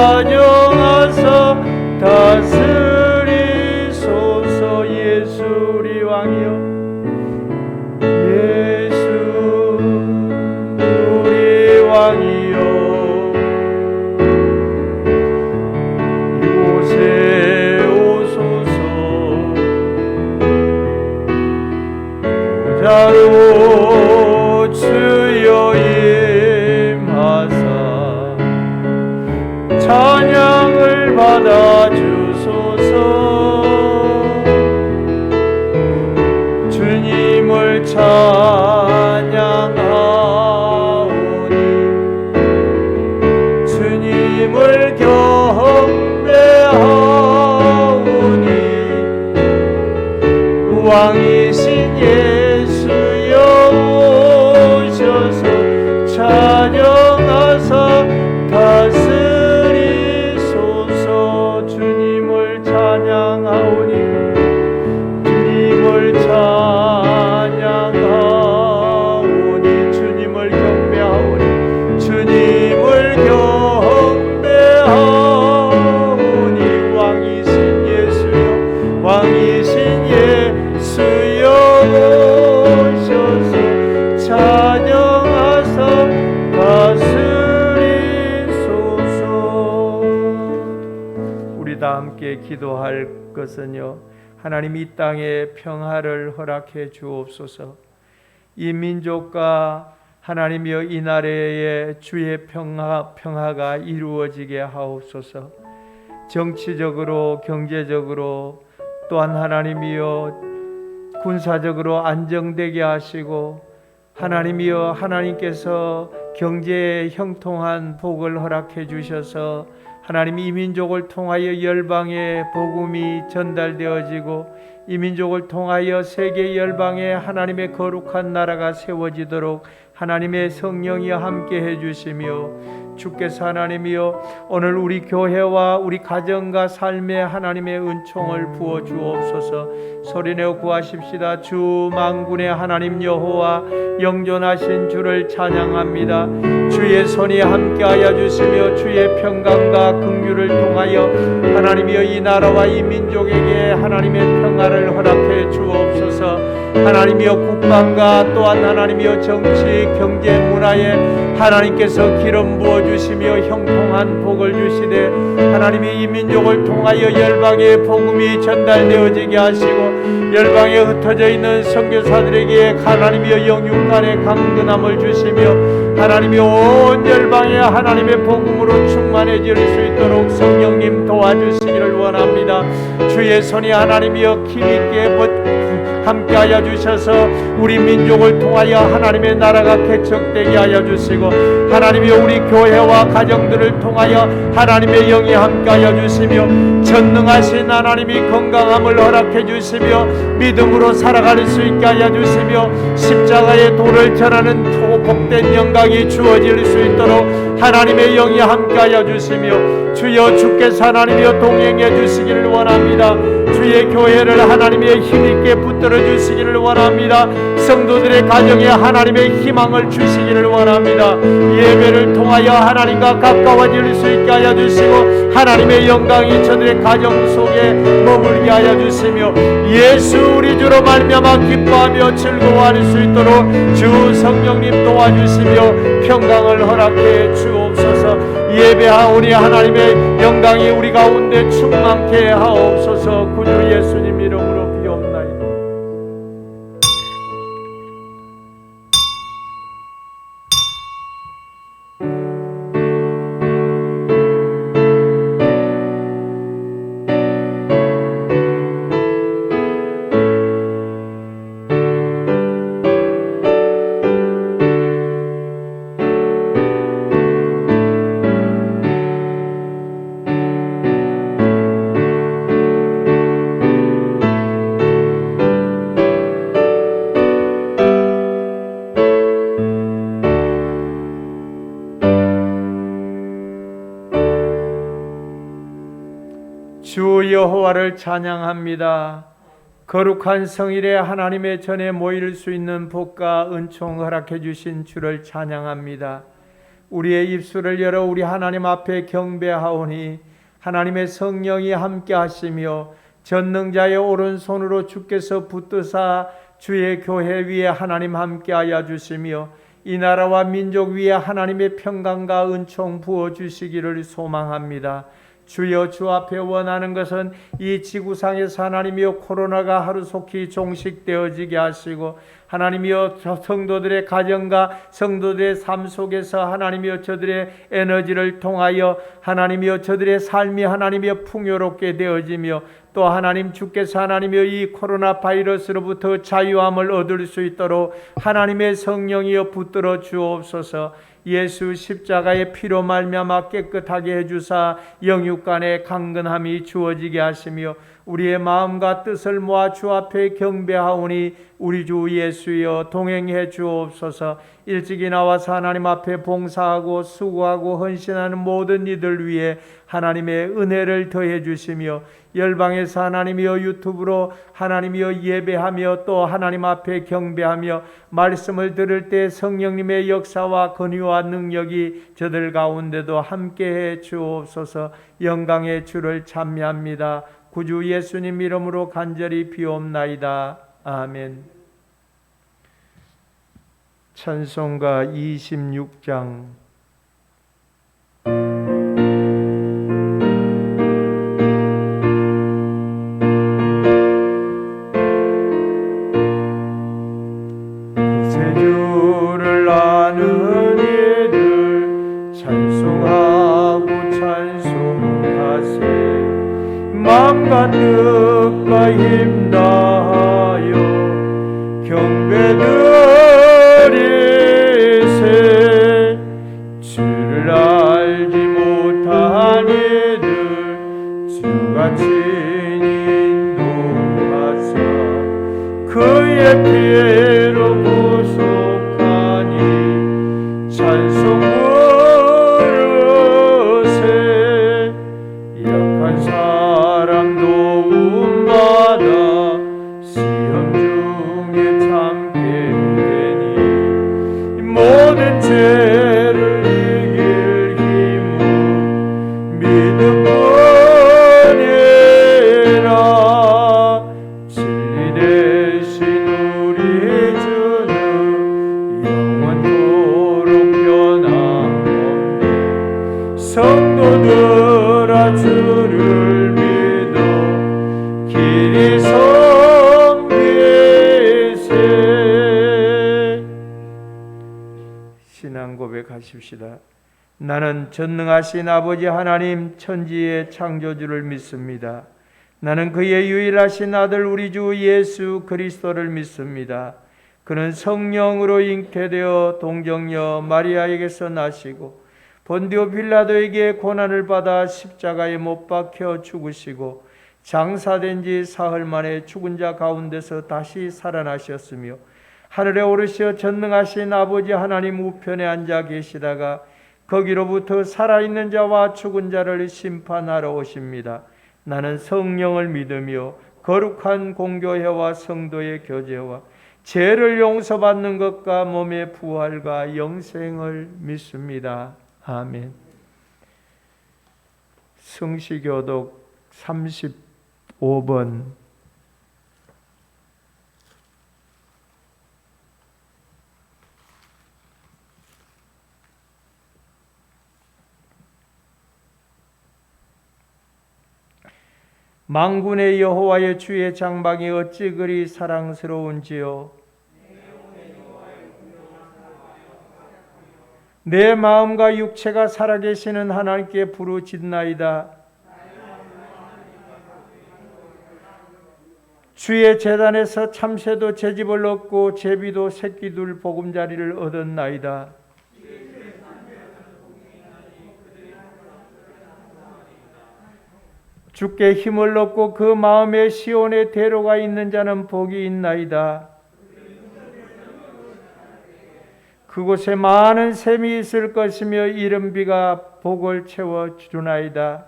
찬양하사 다스리소서. 예수 우리 왕이여, 예수 우리 왕이여, 이곳에 오소서. 보좌로 주여 임하사 찬양을 받아주소서. 주님을 찬양하오니 주님을 경배하오니 왕이신 예수여 오셔서 찬양하사 다스리소서. 주님을 찬양하오니 주님을 찬양하오니 주님을 경배하오니 주님을 경배하오니 왕이신 예수여 왕이신 예수여 오셔서 찬양하사 다스리소서. 우리 다 함께 기도할 것은요, 하나님 이 땅에 평화를 허락해 주옵소서. 이 민족과 하나님이여 이 나라의 주의 평화가 이루어지게 하옵소서. 정치적으로 경제적으로 또한 하나님이여 군사적으로 안정되게 하시고, 하나님이여 하나님께서 경제에 형통한 복을 허락해 주셔서 하나님 이 민족을 통하여 열방에 복음이 전달되어지고 이 민족을 통하여 세계 열방에 하나님의 거룩한 나라가 세워지도록 하나님의 성령이 함께 해주시며, 주께서 하나님이여 오늘 우리 교회와 우리 가정과 삶에 하나님의 은총을 부어 주옵소서. 소리내어 구하십시다. 주 만군의 하나님 여호와 영존하신 주를 찬양합니다. 주의 손이 함께하여 주시며 주의 평강과 긍휼을 통하여 하나님이여 이 나라와 이 민족에게 하나님의 평화를 허락해 주옵소서. 하나님이여 국방과 또한 하나님이여 정치 경제 문화에 하나님께서 기름 부어 주시며 형통한 복을 주시되, 하나님이 이 민족을 통하여 열방에 복음이 전달되어지게 하시고 열방에 흩어져 있는 선교사들에게 하나님이여 영육간의 강건함을 주시며 하나님이 온 열방에 하나님의 복음으로 충만해질 수 있도록 성령님 도와주시기를 원합니다. 주의 손이 하나님이여 힘있게 함께하여 주셔서 우리 민족을 통하여 하나님의 나라가 개척되게 하여 주시고, 하나님이여 우리 교회와 가정들을 통하여 하나님의 영이 함께하여 주시며 전능하신 하나님이 건강함을 허락해 주시며 믿음으로 살아갈 수 있게 하여 주시며 십자가의 도를 전하는 복된 영광이 주어질 수 있도록 하나님의 영이 함께하여 주시며, 주여 주께서 하나님이여 동행해 주시기를 원합니다. 주의 교회를 하나님의 힘있게 붙들어 주시기를 원합니다. 성도들의 가정에 하나님의 희망을 주시기를 원합니다. 예배를 통하여 하나님과 가까워질 수 있게 하여 주시고 하나님의 영광이 저들의 가정 속에 머물게 하여 주시며 예수 우리 주로 말미암아 기뻐하며 즐거워할 수 있도록 주 성령님 도와주시며 평강을 허락해 주옵소서. 예배하오니 하나님의 영광이 우리 가운데 충만케 하옵소서. 구주 예수님 이름으로 비옵나이다. 주 여호와를 찬양합니다. 거룩한 성일에 하나님의 전에 모일 수 있는 복과 은총 허락해 주신 주를 찬양합니다. 우리의 입술을 열어 우리 하나님 앞에 경배하오니 하나님의 성령이 함께 하시며 전능자의 오른손으로 주께서 붙드사 주의 교회 위에 하나님 함께하여 주시며 이 나라와 민족 위에 하나님의 평강과 은총 부어주시기를 소망합니다. 주여, 주 앞에 원하는 것은 이 지구상에서 하나님이여 코로나가 하루속히 종식되어지게 하시고 하나님이여 성도들의 가정과 성도들의 삶 속에서 하나님이여 저들의 에너지를 통하여 하나님이여 저들의 삶이 하나님이여 풍요롭게 되어지며 또 하나님 주께서 하나님이여 이 코로나 바이러스로부터 자유함을 얻을 수 있도록 하나님의 성령이여 붙들어 주옵소서. 예수 십자가의 피로 말미암아 깨끗하게 해주사 영육간의 강건함이 주어지게 하시며 우리의 마음과 뜻을 모아 주 앞에 경배하오니 우리 주 예수여 동행해 주옵소서. 일찍이 나와서 하나님 앞에 봉사하고 수고하고 헌신하는 모든 이들 위해 하나님의 은혜를 더해 주시며 열방에서 하나님이여 유튜브로 하나님이여 예배하며 또 하나님 앞에 경배하며 말씀을 들을 때 성령님의 역사와 권위와 능력이 저들 가운데도 함께해 주옵소서. 영광의 주를 찬미합니다. 구주 예수님 이름으로 간절히 비옵나이다. 아멘. 찬송가 26장. 구세주를 아는 이들 찬송하고 찬송하세. 마음과 뜻과 힘 다하여 경배드리세. 주를 알지 못한 이들 주가 친히 인도하사 그의 피로 구속하니 찬송 부르세. 약한 사람 도움받아 시험 중에 참게 되니 모든 죄를 이길 힘은 믿음뿐이라. 진리 되신 우리 주는 영원토록 변함없네. 성도들아 주를 믿어 길이 섬기세. 신앙 고백하십시다. 나는 전능하신 아버지 하나님 천지의 창조주를 믿습니다. 나는 그의 유일하신 아들 우리 주 예수 그리스도를 믿습니다. 그는 성령으로 잉태되어 동정녀 마리아에게서 나시고 본디오 빌라도에게 고난을 받아 십자가에 못 박혀 죽으시고 장사된 지 사흘 만에 죽은 자 가운데서 다시 살아나셨으며 하늘에 오르시어 전능하신 아버지 하나님 우편에 앉아 계시다가 거기로부터 살아있는 자와 죽은 자를 심판하러 오십니다. 나는 성령을 믿으며 거룩한 공교회와 성도의 교제와 죄를 용서받는 것과 몸의 부활과 영생을 믿습니다. 아멘. 성시교독 35번. 만군의 여호와의 주의 장막이 어찌 그리 사랑스러운지요. 내 마음과 육체가 살아계시는 하나님께 부르짖나이다. 주의 제단에서 참새도 제집을 얻고 제비도 새끼둘 보금자리를 얻었나이다. 주께 힘을 얻고 그 마음에 시온의 대로가 있는 자는 복이 있나이다. 그곳에 많은 샘이 있을 것이며 이른 비가 복을 채워 주나이다.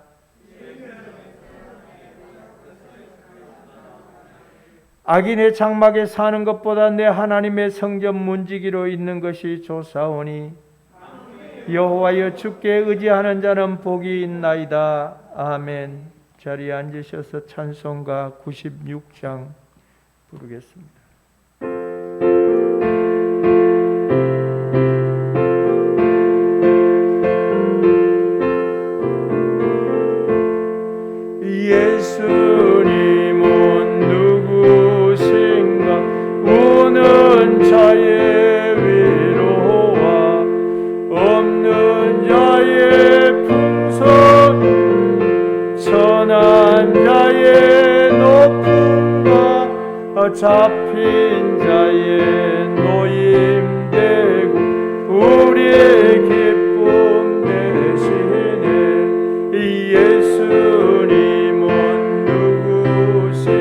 악인의 장막에 사는 것보다 내 하나님의 성전 문지기로 있는 것이 좋사오니 여호와여 주께 의지하는 자는 복이 있나이다. 아멘. 자리에 앉으셔서 찬송가 96장 부르겠습니다. 예수님은 누구신가 우는 자의 위로와 없는 자의 풍성 선한 자의 높음과 잡힌 자의 노임되고 우리의 기쁨 되시네. 예수님은 누구신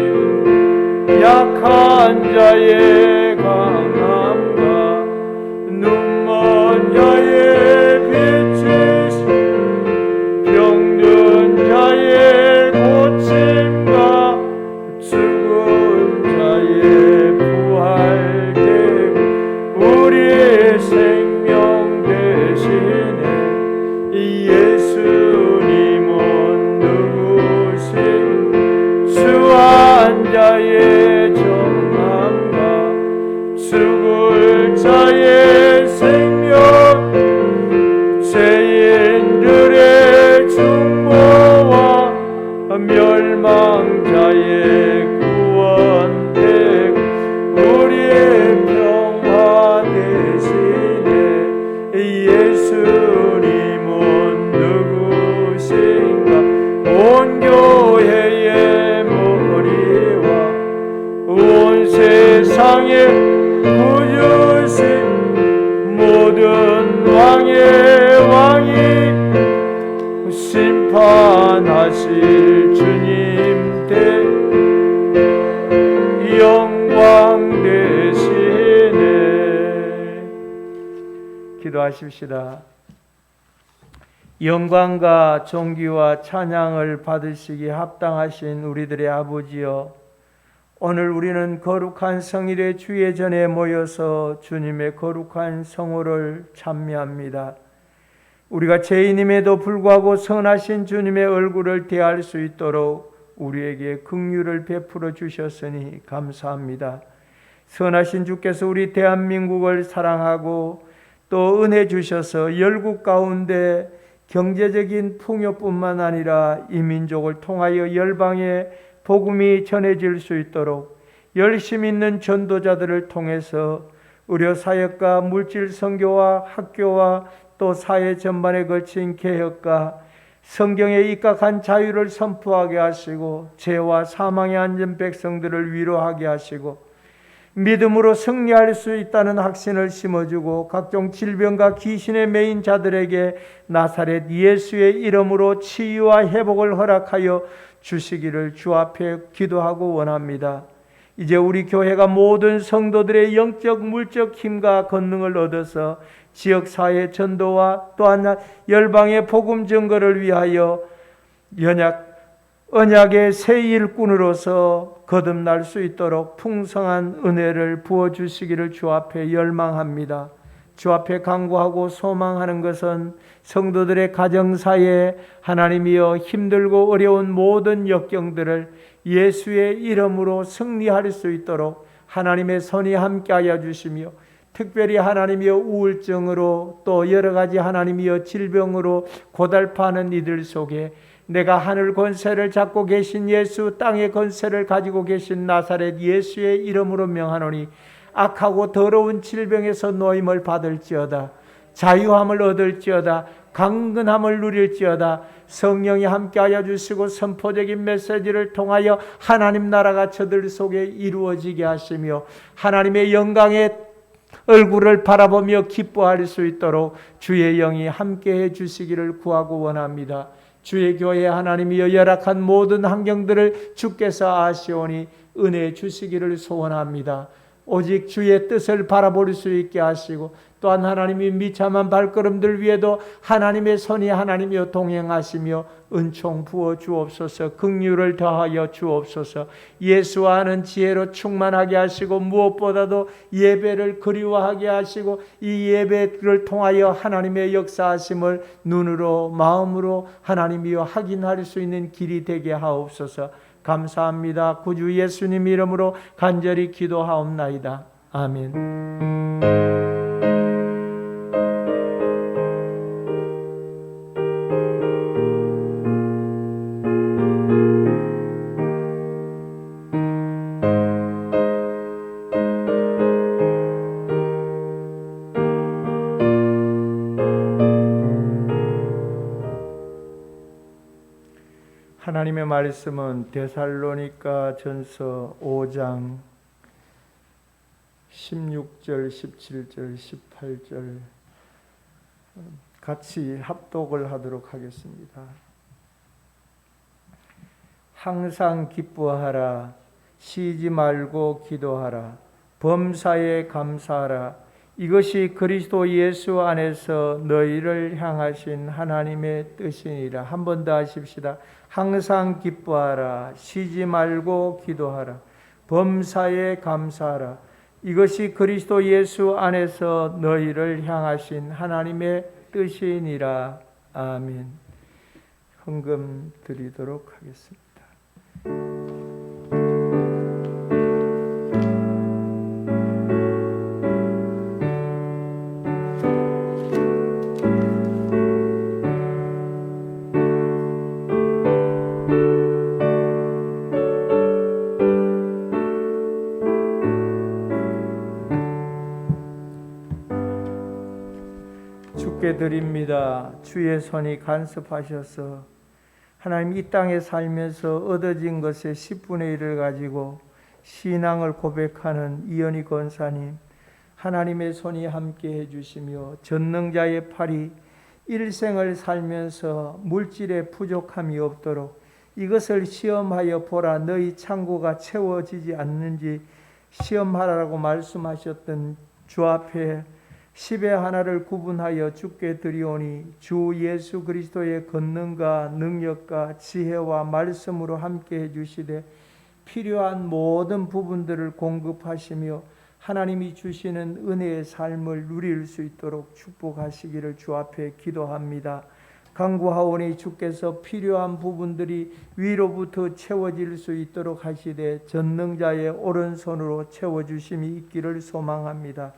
약한 자의 강함과 눈먼 자의 빛이신 병든 자의 고침과 죽은 자의 부활되고 우리의 생명 되시네. 예수님은 누구신 수한 자의 정함과 죽을 자의 생명 죄인들의 중보와 멸망자의 구원되고 우리의 평화 되시네. 예수님은 누구신가 온 교회의 머리와 온 세상의 구주신 모든 왕의 왕이 심판하실 주님 대 영광 되시네. 기도하십시다. 영광과 존귀와 찬양을 받으시기 합당하신 우리들의 아버지여, 오늘 우리는 거룩한 성일의 주의 전에 모여서 주님의 거룩한 성호를 찬미합니다. 우리가 죄인임에도 불구하고 선하신 주님의 얼굴을 대할 수 있도록 우리에게 긍휼을 베풀어 주셨으니 감사합니다. 선하신 주께서 우리 대한민국을 사랑하고 또 은혜 주셔서 열국 가운데 경제적인 풍요뿐만 아니라 이 민족을 통하여 열방에 복음이 전해질 수 있도록 열심 있는 전도자들을 통해서 의료 사역과 물질 선교와 학교와 또 사회 전반에 걸친 개혁과 성경에 입각한 자유를 선포하게 하시고 죄와 사망에 앉은 백성들을 위로하게 하시고 믿음으로 승리할 수 있다는 확신을 심어주고 각종 질병과 귀신에 매인 자들에게 나사렛 예수의 이름으로 치유와 회복을 허락하여 주시기를 주 앞에 기도하고 원합니다. 이제 우리 교회가 모든 성도들의 영적 물적 힘과 권능을 얻어서 지역사회 전도와 또한 열방의 복음 증거를 위하여 언약의 새 일꾼으로서 거듭날 수 있도록 풍성한 은혜를 부어주시기를 주 앞에 열망합니다. 주 앞에 간구하고 소망하는 것은 성도들의 가정사에 하나님이여 힘들고 어려운 모든 역경들을 예수의 이름으로 승리할 수 있도록 하나님의 손이 함께하여 주시며 특별히 하나님이여 우울증으로 또 여러 가지 하나님이여 질병으로 고달파하는 이들 속에 내가 하늘 권세를 잡고 계신 예수, 땅의 권세를 가지고 계신 나사렛 예수의 이름으로 명하노니 악하고 더러운 질병에서 노임을 받을지어다, 자유함을 얻을지어다, 강건함을 누릴지어다. 성령이 함께하여 주시고 선포적인 메시지를 통하여 하나님 나라가 저들 속에 이루어지게 하시며 하나님의 영광의 얼굴을 바라보며 기뻐할 수 있도록 주의 영이 함께해 주시기를 구하고 원합니다. 주의 교회 하나님이여 열악한 모든 환경들을 주께서 아시오니 은혜 주시기를 소원합니다. 오직 주의 뜻을 바라볼 수 있게 하시고, 또한 하나님이 비참한 발걸음들 위에도 하나님의 손이 하나님이여 동행하시며 은총 부어 주옵소서. 긍휼을 더하여 주옵소서. 예수와 하는 지혜로 충만하게 하시고, 무엇보다도 예배를 그리워하게 하시고, 이 예배를 통하여 하나님의 역사하심을 눈으로 마음으로 하나님이여 확인할 수 있는 길이 되게 하옵소서. 감사합니다. 구주 예수님 이름으로 간절히 기도하옵나이다. 아멘. 하나님의 말씀은 데살로니가 전서 5장 16절, 17절, 18절 같이 합독을 하도록 하겠습니다. 항상 기뻐하라. 쉬지 말고 기도하라. 범사에 감사하라. 이것이 그리스도 예수 안에서 너희를 향하신 하나님의 뜻이니라. 한 번 더 하십시다. 항상 기뻐하라. 쉬지 말고 기도하라. 범사에 감사하라. 이것이 그리스도 예수 안에서 너희를 향하신 하나님의 뜻이니라. 아멘. 헌금 드리도록 하겠습니다. 주께 드립니다. 주의 손이 간섭하셔서 하나님 이 땅에 살면서 얻어진 것의 10분의 1을 가지고 신앙을 고백하는 이현희 권사님, 하나님의 손이 함께 해주시며 전능자의 팔이 일생을 살면서 물질에 부족함이 없도록 이것을 시험하여 보라. 너희 창고가 채워지지 않는지 시험하라고 말씀하셨던 주 앞에 10의 하나를 구분하여 주께 드리오니 주 예수 그리스도의 권능과 능력과 지혜와 말씀으로 함께 해주시되 필요한 모든 부분들을 공급하시며 하나님이 주시는 은혜의 삶을 누릴 수 있도록 축복하시기를 주 앞에 기도합니다. 간구하오니 주께서 필요한 부분들이 위로부터 채워질 수 있도록 하시되 전능자의 오른손으로 채워주심이 있기를 소망합니다.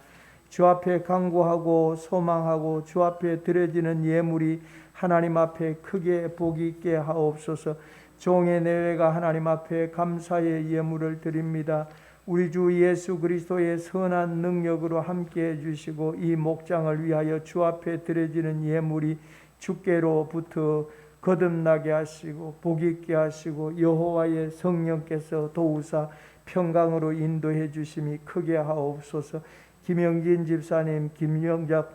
주 앞에 간구하고 소망하고 주 앞에 드려지는 예물이 하나님 앞에 크게 복이 있게 하옵소서. 종의 내외가 하나님 앞에 감사의 예물을 드립니다. 우리 주 예수 그리스도의 선한 능력으로 함께 해주시고 이 목장을 위하여 주 앞에 드려지는 예물이 주께로부터 거듭나게 하시고 복 있게 하시고 여호와의 성령께서 도우사 평강으로 인도해 주심이 크게 하옵소서. 김영진 집사님, 김영작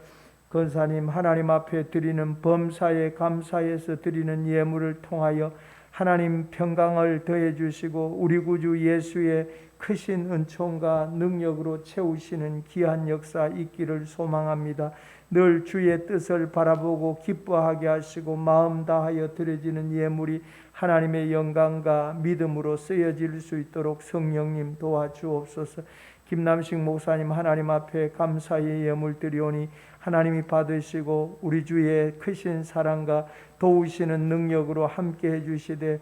권사님 하나님 앞에 드리는 범사에 감사해서 드리는 예물을 통하여 하나님 평강을 더해 주시고 우리 구주 예수의 크신 은총과 능력으로 채우시는 귀한 역사 있기를 소망합니다. 늘 주의 뜻을 바라보고 기뻐하게 하시고 마음 다하여 드려지는 예물이 하나님의 영광과 믿음으로 쓰여질 수 있도록 성령님 도와주옵소서. 김남식 목사님 하나님 앞에 감사의 예물 드리오니 하나님이 받으시고 우리 주의 크신 사랑과 도우시는 능력으로 함께 해주시되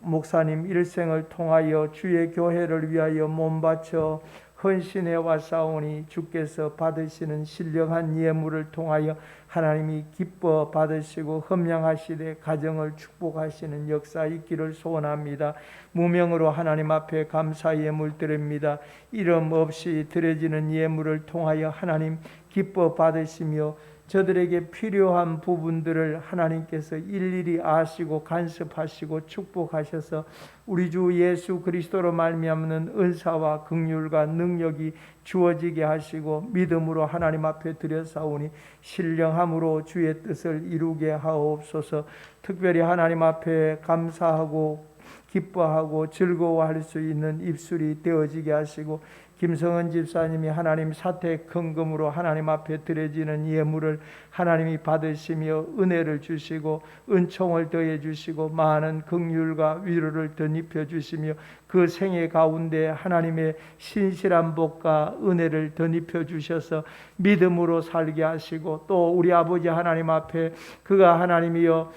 목사님 일생을 통하여 주의 교회를 위하여 몸바쳐 헌신해 왔사오니 주께서 받으시는 신령한 예물을 통하여 하나님이 기뻐 받으시고 흠양하시되 가정을 축복하시는 역사 있기를 소원합니다. 무명으로 하나님 앞에 감사 예물 드립니다. 이름 없이 드려지는 예물을 통하여 하나님 기뻐 받으시며 저들에게 필요한 부분들을 하나님께서 일일이 아시고 간섭하시고 축복하셔서 우리 주 예수 그리스도로 말미암는 은사와 긍휼과 능력이 주어지게 하시고 믿음으로 하나님 앞에 드려사오니 신령함으로 주의 뜻을 이루게 하옵소서. 특별히 하나님 앞에 감사하고 기뻐하고 즐거워할 수 있는 입술이 되어지게 하시고 김성은 집사님이 하나님 사택 헌금으로 하나님 앞에 드려지는 예물을 하나님이 받으시며 은혜를 주시고 은총을 더해 주시고 많은 긍휼과 위로를 덧입혀 주시며 그 생애 가운데 하나님의 신실한 복과 은혜를 덧입혀 주셔서 믿음으로 살게 하시고, 또 우리 아버지 하나님 앞에 그가 하나님이여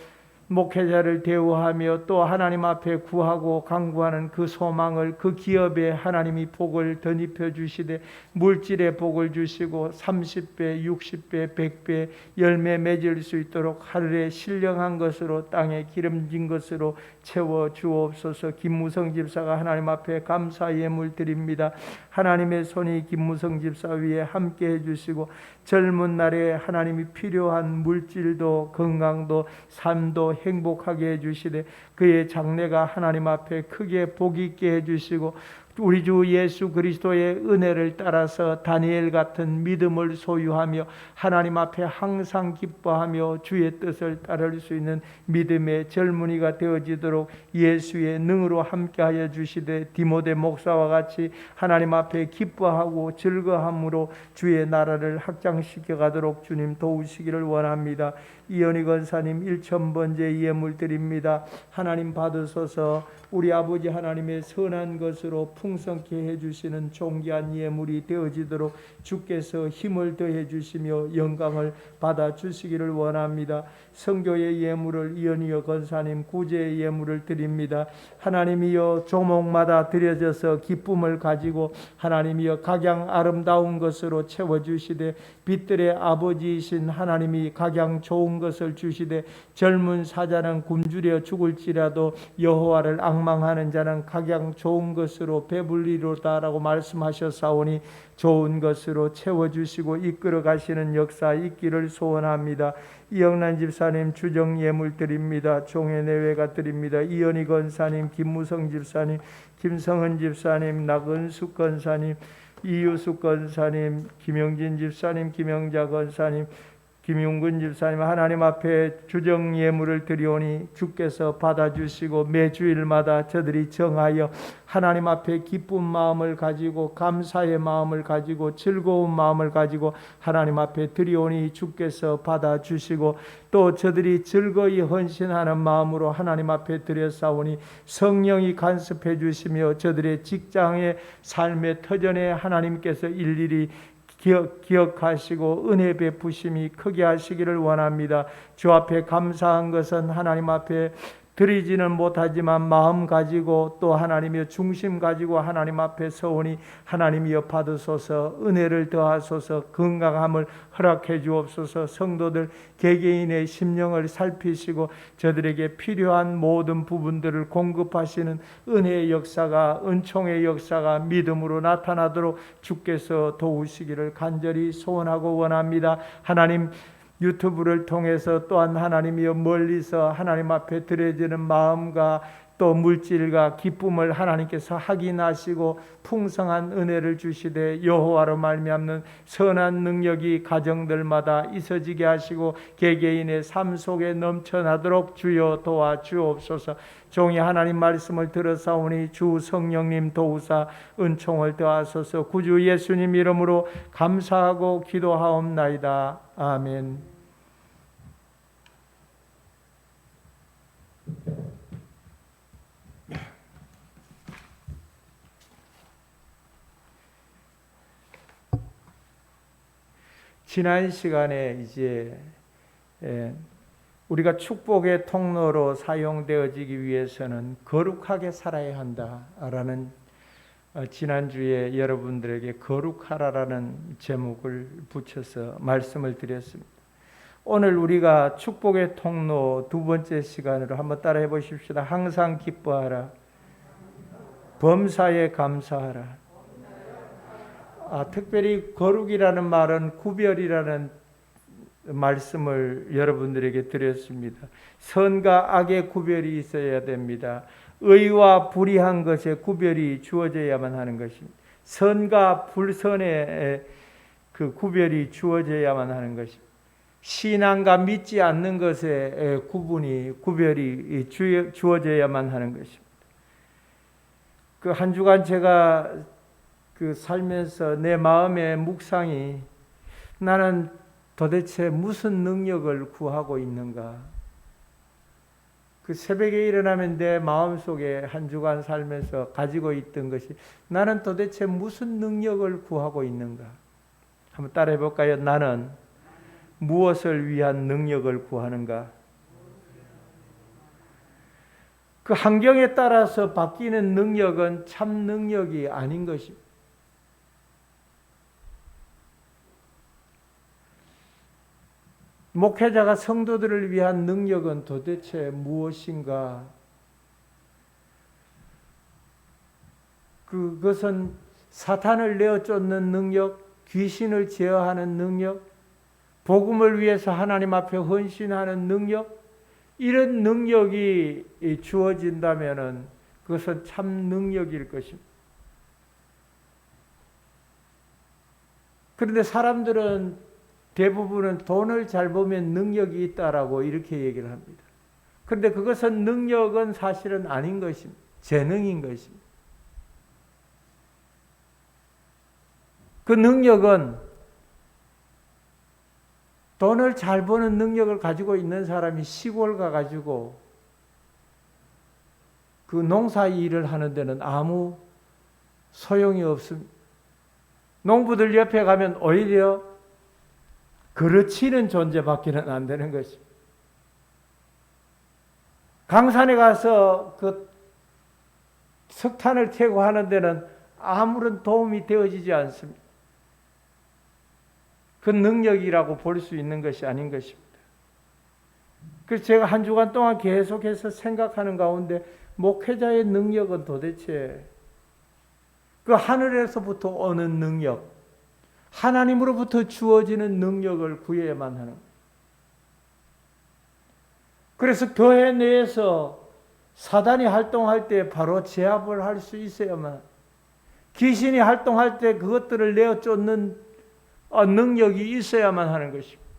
목회자를 대우하며 또 하나님 앞에 구하고 간구하는 그 소망을 그 기업에 하나님이 복을 덧입혀 주시되 물질의 복을 주시고 30배, 60배, 100배 열매 맺을 수 있도록 하늘에 신령한 것으로 땅에 기름진 것으로 채워 주옵소서. 김무성 집사가 하나님 앞에 감사 예물 드립니다. 하나님의 손이 김무성 집사 위에 함께 해주시고 젊은 날에 하나님이 필요한 물질도 건강도 삶도 행복하게 해주시되 그의 장래가 하나님 앞에 크게 복 있게 해주시고 우리 주 예수 그리스도의 은혜를 따라서 다니엘 같은 믿음을 소유하며 하나님 앞에 항상 기뻐하며 주의 뜻을 따를 수 있는 믿음의 젊은이가 되어지도록 예수의 능으로 함께하여 주시되 디모데 목사와 같이 하나님 앞에 기뻐하고 즐거함으로 주의 나라를 확장시켜 가도록 주님 도우시기를 원합니다. 이현희 권사님 1000번째 예물 드립니다. 하나님 받으소서. 우리 아버지 하나님의 선한 것으로 풍성케 해주시는 존귀한 예물이 되어지도록 주께서 힘을 더해 주시며 영광을 받아 주시기를 원합니다. 성교의 예물을 이현희 권사님 구제의 예물을 드립니다. 하나님이여 조목마다 드려져서 기쁨을 가지고 하나님이여 각양 아름다운 것으로 채워주시되 빛들의 아버지이신 하나님이 각양 좋은 것을 주시되 젊은 사자는 굶주려 죽을지라도 여호와를 앙망하는 자는 각양 좋은 것으로 배불리로다라고 말씀하셨사오니 좋은 것으로 채워주시고 이끌어 가시는 역사 있기를 소원합니다. 이영란 집사님 주정 예물 드립니다. 종회 내외가 드립니다. 이현희 권사님, 김무성 집사님, 김성은 집사님, 나근숙 권사님, 이유숙 권사님, 김영진 집사님, 김영자 권사님, 김용근 집사님 하나님 앞에 주정 예물을 드리오니 주께서 받아주시고 매주일마다 저들이 정하여 하나님 앞에 기쁜 마음을 가지고 감사의 마음을 가지고 즐거운 마음을 가지고 하나님 앞에 드리오니 주께서 받아주시고 또 저들이 즐거이 헌신하는 마음으로 하나님 앞에 드렸사오니 성령이 간섭해 주시며 저들의 직장의 삶의 터전에 하나님께서 일일이 기억하시고 은혜 베푸심이 크게 하시기를 원합니다. 주 앞에 감사한 것은 하나님 앞에 드리지는 못하지만 마음 가지고 또 하나님의 중심 가지고 하나님 앞에 서오니 하나님이여 받으소서. 은혜를 더하소서. 건강함을 허락해 주옵소서. 성도들 개개인의 심령을 살피시고 저들에게 필요한 모든 부분들을 공급하시는 은혜의 역사가 은총의 역사가 믿음으로 나타나도록 주께서 도우시기를 간절히 소원하고 원합니다. 하나님 유튜브를 통해서 또한 하나님이여 멀리서 하나님 앞에 드려지는 마음과 또 물질과 기쁨을 하나님께서 확인하시고 풍성한 은혜를 주시되 여호와로 말미암는 선한 능력이 가정들마다 있어지게 하시고 개개인의 삶 속에 넘쳐나도록 주여 도와주옵소서. 종이 하나님 말씀을 들어사오니 주 성령님 도우사 은총을 더하소서. 구주 예수님 이름으로 감사하고 기도하옵나이다. 아멘. 지난 시간에 이제 우리가 축복의 통로로 사용되어지기 위해서는 거룩하게 살아야 한다라는 지난주에 여러분들에게 거룩하라라는 제목을 붙여서 말씀을 드렸습니다. 오늘 우리가 축복의 통로 두 번째 시간으로 한번 따라해 보십시다. 항상 기뻐하라. 범사에 감사하라. 특별히 거룩이라는 말은 구별이라는 말씀을 여러분들에게 드렸습니다. 선과 악의 구별이 있어야 됩니다. 의와 불의한 것의 구별이 주어져야만 하는 것입니다. 선과 불선의 그 구별이 주어져야만 하는 것입니다. 신앙과 믿지 않는 것의 구별이 주어져야만 하는 것입니다. 그 한 주간 제가 그 살면서 내 마음의 묵상이 나는 도대체 무슨 능력을 구하고 있는가? 그 새벽에 일어나면 내 마음속에 한 주간 살면서 가지고 있던 것이 나는 도대체 무슨 능력을 구하고 있는가? 한번 따라해 볼까요? 나는 무엇을 위한 능력을 구하는가? 그 환경에 따라서 바뀌는 능력은 참 능력이 아닌 것입니다. 목회자가 성도들을 위한 능력은 도대체 무엇인가? 그것은 사탄을 내어 쫓는 능력, 귀신을 제어하는 능력, 복음을 위해서 하나님 앞에 헌신하는 능력, 이런 능력이 주어진다면 그것은 참 능력일 것입니다. 그런데 사람들은 대부분은 돈을 잘 벌면 능력이 있다라고 이렇게 얘기를 합니다. 그런데 그것은 능력은 사실은 아닌 것입니다. 재능인 것입니다. 그 능력은 돈을 잘 버는 능력을 가지고 있는 사람이 시골 가가지고 그 농사 일을 하는 데는 아무 소용이 없습니다. 농부들 옆에 가면 오히려 그르치는 존재밖에는 안 되는 것입니다. 강산에 가서 그 석탄을 캐고 하는 데는 아무런 도움이 되어지지 않습니다. 그 능력이라고 볼 수 있는 것이 아닌 것입니다. 그래서 제가 한 주간 동안 계속해서 생각하는 가운데 목회자의 능력은 도대체 그 하늘에서부터 오는 능력, 하나님으로부터 주어지는 능력을 구해야만 하는 거예요. 그래서 교회 내에서 사단이 활동할 때 바로 제압을 할 수 있어야만, 귀신이 활동할 때 그것들을 내어 쫓는 능력이 있어야만 하는 것입니다.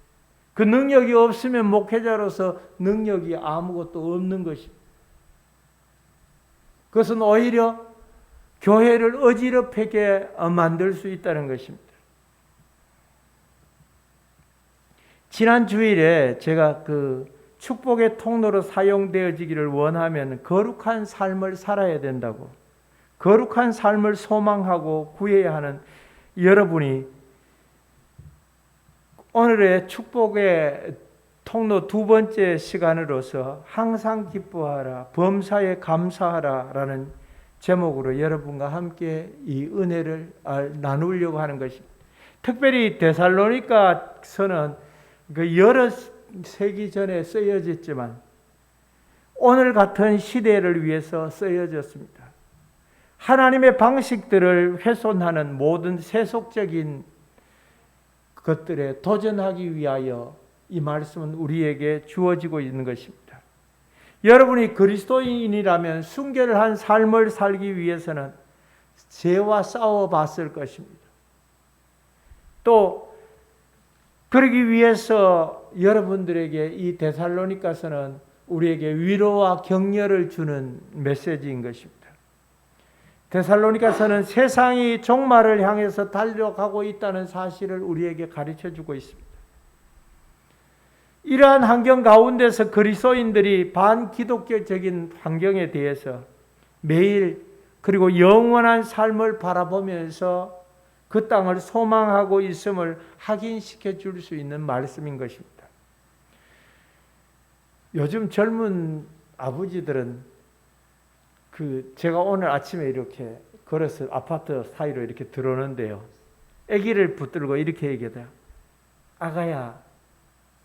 그 능력이 없으면 목회자로서 능력이 아무것도 없는 것입니다. 그것은 오히려 교회를 어지럽게 만들 수 있다는 것입니다. 지난 주일에 제가 그 축복의 통로로 사용되어지기를 원하면 거룩한 삶을 살아야 된다고, 거룩한 삶을 소망하고 구해야 하는 여러분이 오늘의 축복의 통로 두 번째 시간으로서 항상 기뻐하라, 범사에 감사하라 라는 제목으로 여러분과 함께 이 은혜를 나누려고 하는 것입니다. 특별히 데살로니가서는 그 여러 세기 전에 쓰여졌지만 오늘 같은 시대를 위해서 쓰여졌습니다. 하나님의 방식들을 훼손하는 모든 세속적인 것들에 도전하기 위하여 이 말씀은 우리에게 주어지고 있는 것입니다. 여러분이 그리스도인이라면 순결한 삶을 살기 위해서는 죄와 싸워봤을 것입니다. 또 그러기 위해서 여러분들에게 이 데살로니가서는 우리에게 위로와 격려를 주는 메시지인 것입니다. 데살로니가서는 세상이 종말을 향해서 달려가고 있다는 사실을 우리에게 가르쳐주고 있습니다. 이러한 환경 가운데서 그리스도인들이 반기독교적인 환경에 대해서 매일 그리고 영원한 삶을 바라보면서 그 땅을 소망하고 있음을 확인시켜 줄 수 있는 말씀인 것입니다. 요즘 젊은 아버지들은 제가 오늘 아침에 이렇게 걸어서 아파트 사이로 이렇게 들어오는데요. 아기를 붙들고 이렇게 얘기해요. 아가야,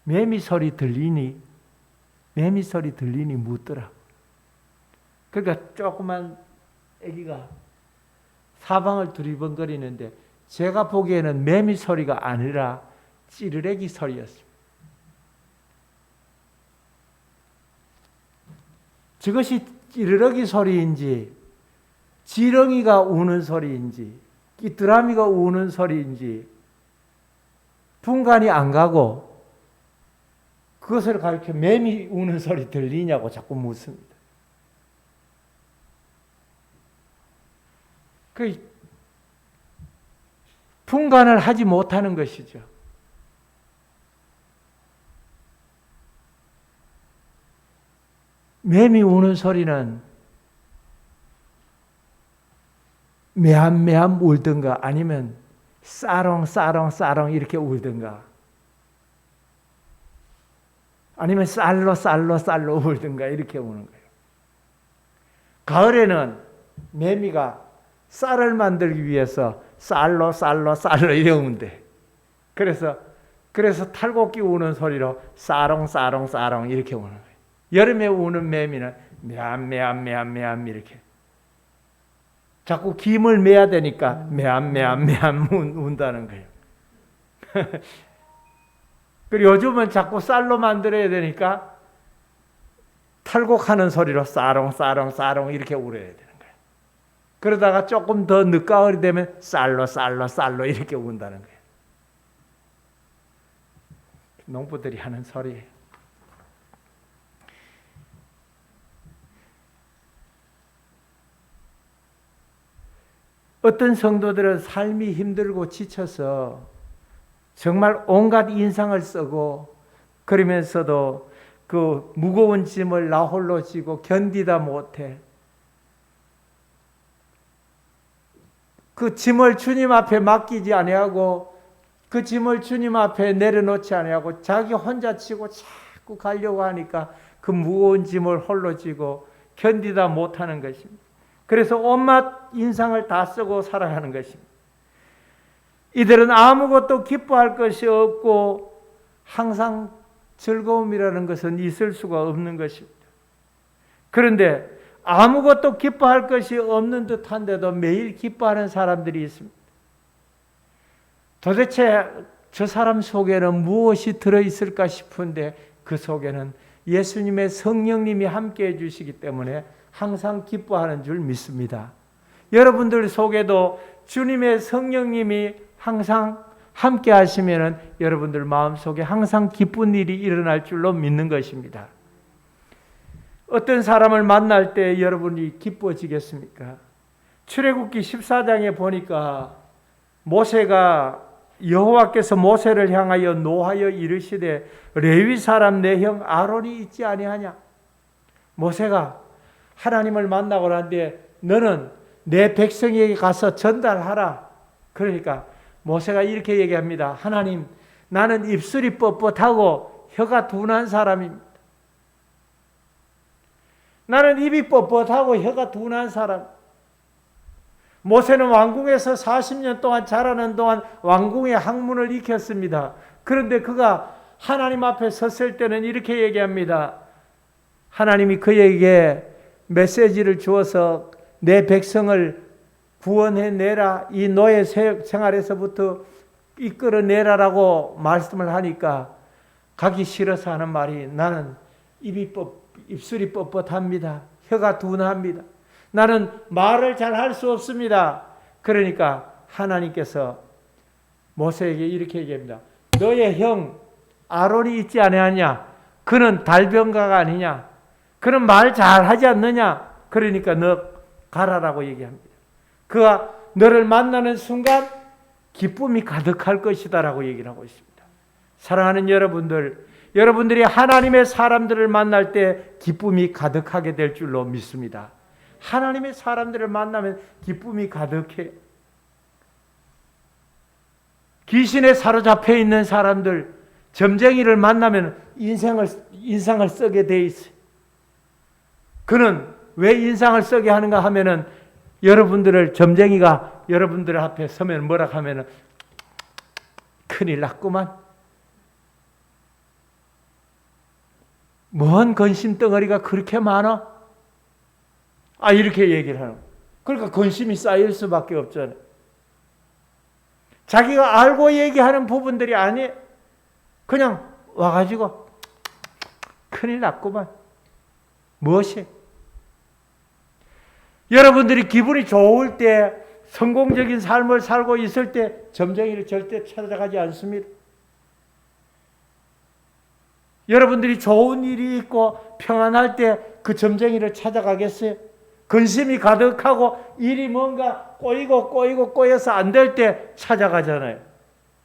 매미 소리 들리니? 매미 소리 들리니 묻더라. 그러니까 조그만 아기가 사방을 두리번거리는데 제가 보기에는 매미 소리가 아니라 찌르레기 소리였습니다. 저것이 찌르레기 소리인지 지렁이가 우는 소리인지 끼뚜라미가 우는 소리인지 분간이 안 가고 그것을 가르쳐 매미 우는 소리 들리냐고 자꾸 묻습니다. 분간을 하지 못하는 것이죠. 매미 우는 소리는 매함매함 울든가 아니면 싸롱싸롱싸롱 이렇게 울든가 아니면 쌀로 울든가 이렇게 우는 거예요. 가을에는 매미가 쌀을 만들기 위해서 쌀로 이렇게 우는데 그래서 탈곡기 우는 소리로 싸롱 이렇게 우는 거예요. 여름에 우는 매미는 매암 이렇게 자꾸 김을 매야 되니까 매암 운다는 거예요. 그리고 요즘은 자꾸 쌀로 만들어야 되니까 탈곡하는 소리로 싸롱 이렇게 울어야 되는 거예요. 그러다가 조금 더 늦가을이 되면 쌀로 이렇게 운다는 거예요. 농부들이 하는 소리예요. 어떤 성도들은 삶이 힘들고 지쳐서 정말 온갖 인상을 쓰고 그러면서도 그 무거운 짐을 나 홀로 지고 견디다 못해 그 짐을 주님 앞에 맡기지 아니하고 그 짐을 주님 앞에 내려놓지 아니하고 자기 혼자 지고 자꾸 가려고 하니까 그 무거운 짐을 홀로 지고 견디다 못하는 것입니다. 그래서 온갖 인상을 다 쓰고 살아가는 것입니다. 이들은 아무것도 기뻐할 것이 없고 항상 즐거움이라는 것은 있을 수가 없는 것입니다. 그런데 아무것도 기뻐할 것이 없는 듯한데도 매일 기뻐하는 사람들이 있습니다. 도대체 저 사람 속에는 무엇이 들어있을까 싶은데 그 속에는 예수님의 성령님이 함께해 주시기 때문에 항상 기뻐하는 줄 믿습니다. 여러분들 속에도 주님의 성령님이 항상 함께 하시면은 여러분들 마음속에 항상 기쁜 일이 일어날 줄로 믿는 것입니다. 어떤 사람을 만날 때 여러분이 기뻐지겠습니까? 출애굽기 14장에 보니까 모세가 여호와께서 모세를 향하여 노하여 이르시되 레위 사람 내 형 아론이 있지 아니하냐? 모세가 하나님을 만나고 난 뒤에 너는 내 백성에게 가서 전달하라. 그러니까 모세가 이렇게 얘기합니다. 하나님, 나는 입술이 뻣뻣하고 혀가 둔한 사람입니다. 나는 입이 뻣뻣하고 혀가 둔한 사람. 모세는 왕궁에서 40년 동안 자라는 동안 왕궁의 학문을 익혔습니다. 그런데 그가 하나님 앞에 섰을 때는 이렇게 얘기합니다. 하나님이 그에게 메시지를 주어서 내 백성을 구원해내라, 이 노예 생활에서부터 이끌어내라라고 말씀을 하니까 가기 싫어서 하는 말이 나는 입술이 뻣뻣합니다. 혀가 둔합니다. 나는 말을 잘 할 수 없습니다. 그러니까 하나님께서 모세에게 이렇게 얘기합니다. 너의 형 아론이 있지 아니하냐? 그는 달변가가 아니냐? 그는 말 잘하지 않느냐? 그러니까 너 가라라고 얘기합니다. 그가 너를 만나는 순간 기쁨이 가득할 것이다라고 얘기를 하고 있습니다. 사랑하는 여러분들, 여러분들이 하나님의 사람들을 만날 때 기쁨이 가득하게 될 줄로 믿습니다. 하나님의 사람들을 만나면 기쁨이 가득해요. 귀신에 사로잡혀 있는 사람들, 점쟁이를 만나면 인상을 쓰게 돼 있어요. 그는 왜 인상을 쓰게 하는가 하면은 여러분들을 점쟁이가 여러분들 앞에 서면 뭐라 하면은 큰일 났구만. 뭔 근심 덩어리가 그렇게 많아? 이렇게 얘기를 하는. 그러니까 근심이 쌓일 수밖에 없잖아요. 자기가 알고 얘기하는 부분들이 아니, 그냥 와가지고 큰일 났구만. 무엇이? 여러분들이 기분이 좋을 때, 성공적인 삶을 살고 있을 때 점쟁이를 절대 찾아가지 않습니다. 여러분들이 좋은 일이 있고 평안할 때 그 점쟁이를 찾아가겠어요? 근심이 가득하고 일이 뭔가 꼬여서 안 될 때 찾아가잖아요.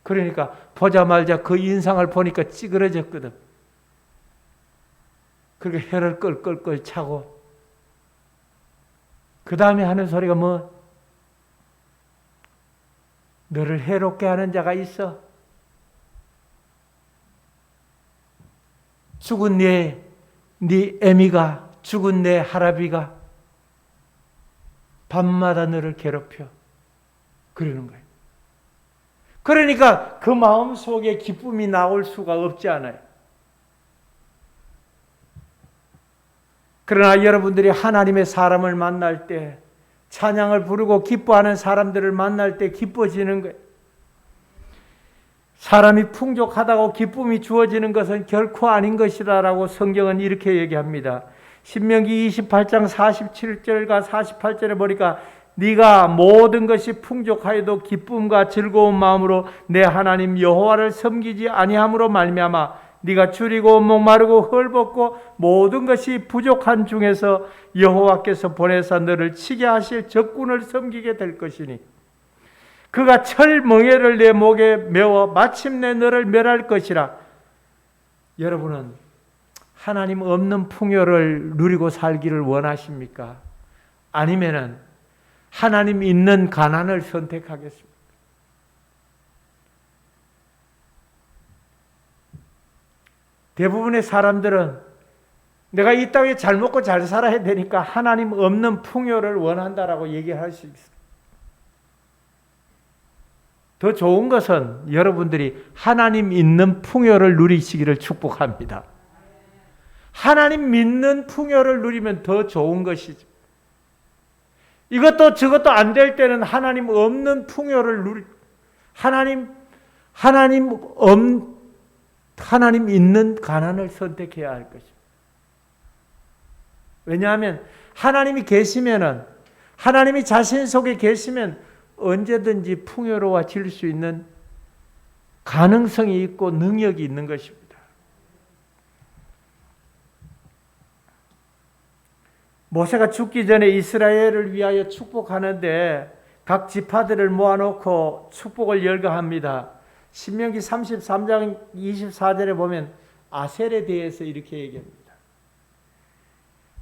그러니까 보자마자 그 인상을 보니까 찌그러졌거든. 그렇게 혀를 끌끌끌 차고 그 다음에 하는 소리가 뭐? 너를 해롭게 하는 자가 있어. 죽은 네 애미가, 죽은 내 할아비가 밤마다 너를 괴롭혀. 그러는 거예요. 그러니까 그 마음 속에 기쁨이 나올 수가 없지 않아요. 그러나 여러분들이 하나님의 사람을 만날 때, 찬양을 부르고 기뻐하는 사람들을 만날 때 기뻐지는 거예요. 사람이 풍족하다고 기쁨이 주어지는 것은 결코 아닌 것이다라고 성경은 이렇게 얘기합니다. 신명기 28장 47절과 48절에 보니까 네가 모든 것이 풍족하여도 기쁨과 즐거운 마음으로 내 하나님 여호와를 섬기지 아니함으로 말미암아 네가 줄이고 목마르고 헐벗고 모든 것이 부족한 중에서 여호와께서 보내사 너를 치게 하실 적군을 섬기게 될 것이니 그가 철멍에를 내 목에 메워 마침내 너를 멸할 것이라. 여러분은 하나님 없는 풍요를 누리고 살기를 원하십니까? 아니면은 하나님 있는 가난을 선택하겠습니까? 대부분의 사람들은 내가 이 땅에 잘 먹고 잘 살아야 되니까 하나님 없는 풍요를 원한다라고 얘기할 수 있어요. 더 좋은 것은 여러분들이 하나님 있는 풍요를 누리시기를 축복합니다. 하나님 믿는 풍요를 누리면 더 좋은 것이죠. 이것도 저것도 안 될 때는 하나님 없는 풍요를 하나님 있는 가난을 선택해야 할 것입니다. 왜냐하면 하나님이 계시면은, 하나님이 자신 속에 계시면 언제든지 풍요로워질 수 있는 가능성이 있고 능력이 있는 것입니다. 모세가 죽기 전에 이스라엘을 위하여 축복하는데 각 지파들을 모아놓고 축복을 열거합니다. 신명기 33장 24절에 보면 아셀에 대해서 이렇게 얘기합니다.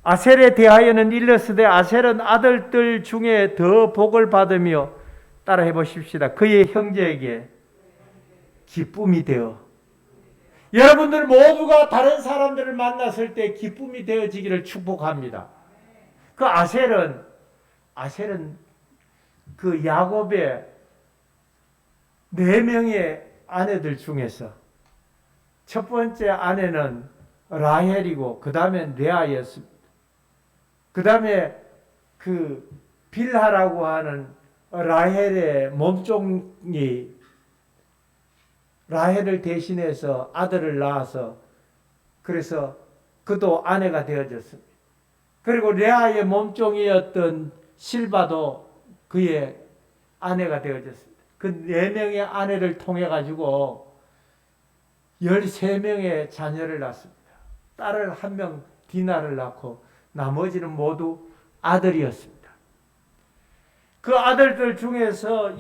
아셀에 대하여는 일러스되 아셀은 아들들 중에 더 복을 받으며, 따라해 보십시다. 그의 형제에게 기쁨이 되어. 여러분들 모두가 다른 사람들을 만났을 때 기쁨이 되어지기를 축복합니다. 그 아셀은 그 야곱의 4명의 아내들 중에서 첫 번째 아내는 라헬이고 그 다음에 레아였습니다. 그 다음에 그 빌하라고 하는 라헬의 몸종이 라헬을 대신해서 아들을 낳아서 그래서 그도 아내가 되어졌습니다. 그리고 레아의 몸종이었던 실바도 그의 아내가 되어졌습니다. 그 4명의 아내를 통해 가지고 13명의 자녀를 낳습니다. 딸을 1명 디나를 낳고 나머지는 모두 아들이었습니다. 그 아들들 중에서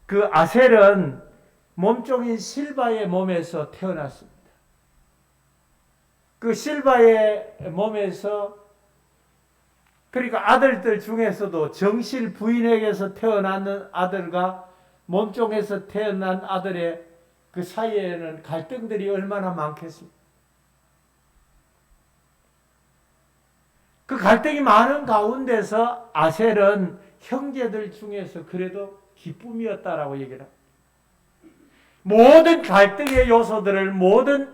그 아셀은 몸종인 실바의 몸에서 태어났습니다. 그 실바의 몸에서, 그러니까 아들들 중에서도 정실 부인에게서 태어나는 아들과 몸종에서 태어난 아들의 그 사이에는 갈등들이 얼마나 많겠습니까? 그 갈등이 많은 가운데서 아셀은 형제들 중에서 그래도 기쁨이었다라고 얘기를 합니다. 모든 갈등의 요소들을, 모든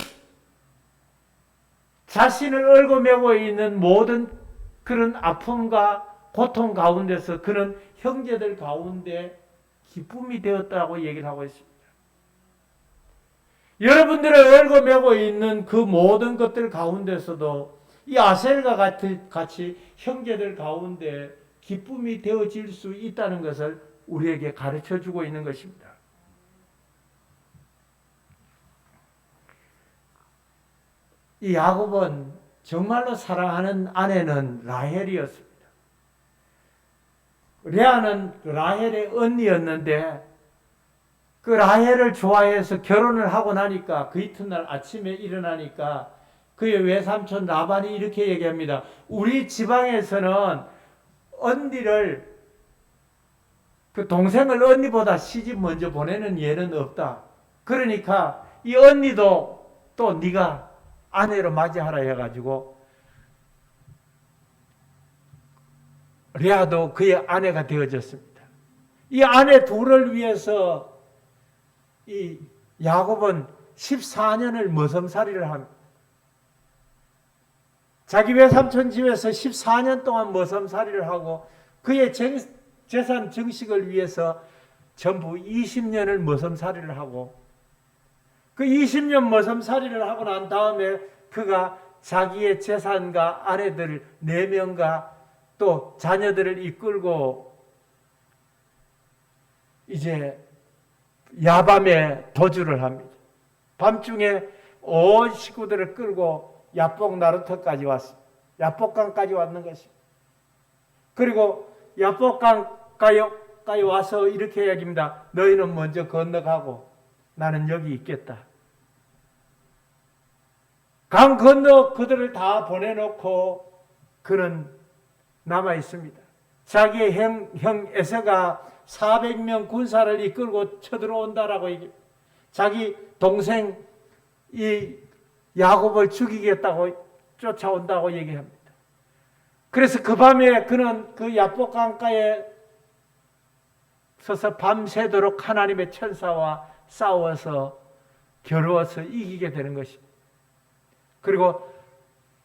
자신을 얽어매고 있는 모든 그런 아픔과 고통 가운데서 그는 형제들 가운데 기쁨이 되었다고 얘기를 하고 있습니다. 여러분들을 얽어매고 있는 그 모든 것들 가운데서도 이 아셀과 같이 형제들 가운데 기쁨이 되어질 수 있다는 것을 우리에게 가르쳐 주고 있는 것입니다. 이 야곱은 정말로 사랑하는 아내는 라헬이었습니다. 레아는 라헬의 언니였는데 그 라헬을 좋아해서 결혼을 하고 나니까 그 이튿날 아침에 일어나니까 그의 외삼촌 라반이 이렇게 얘기합니다. 우리 지방에서는 언니를 그 동생을 언니보다 시집 먼저 보내는 예는 없다. 그러니까 이 언니도 또 네가 아내로 맞이하라 해가지고 레아도 그의 아내가 되어졌습니다. 이 아내 둘을 위해서 이 야곱은 14년을 머슴살이를 합니다. 자기 외삼촌 집에서 14년 동안 머슴살이를 하고 그의 재산 증식을 위해서 전부 20년을 머슴살이를 하고 그 20년 머슴살이를 하고 난 다음에 그가 자기의 재산과 아내들 4명과 또 자녀들을 이끌고 이제 야밤에 도주를 합니다. 밤중에 온 식구들을 끌고 야복 나루터까지 왔습니다. 야복강까지 왔는 것입니다. 그리고 야복강까지 와서 이렇게 얘기합니다. 너희는 먼저 건너가고 나는 여기 있겠다. 강 건너 그들을 다 보내놓고 그는 남아 있습니다. 자기의 형 에서가 400명 군사를 이끌고 쳐들어온다라고 얘기합니다. 자기 동생 이 야곱을 죽이겠다고 쫓아온다고 얘기합니다. 그래서 그 밤에 그는 그 야복강가에 서서 밤새도록 하나님의 천사와 싸워서 겨루어서 이기게 되는 것입니다. 그리고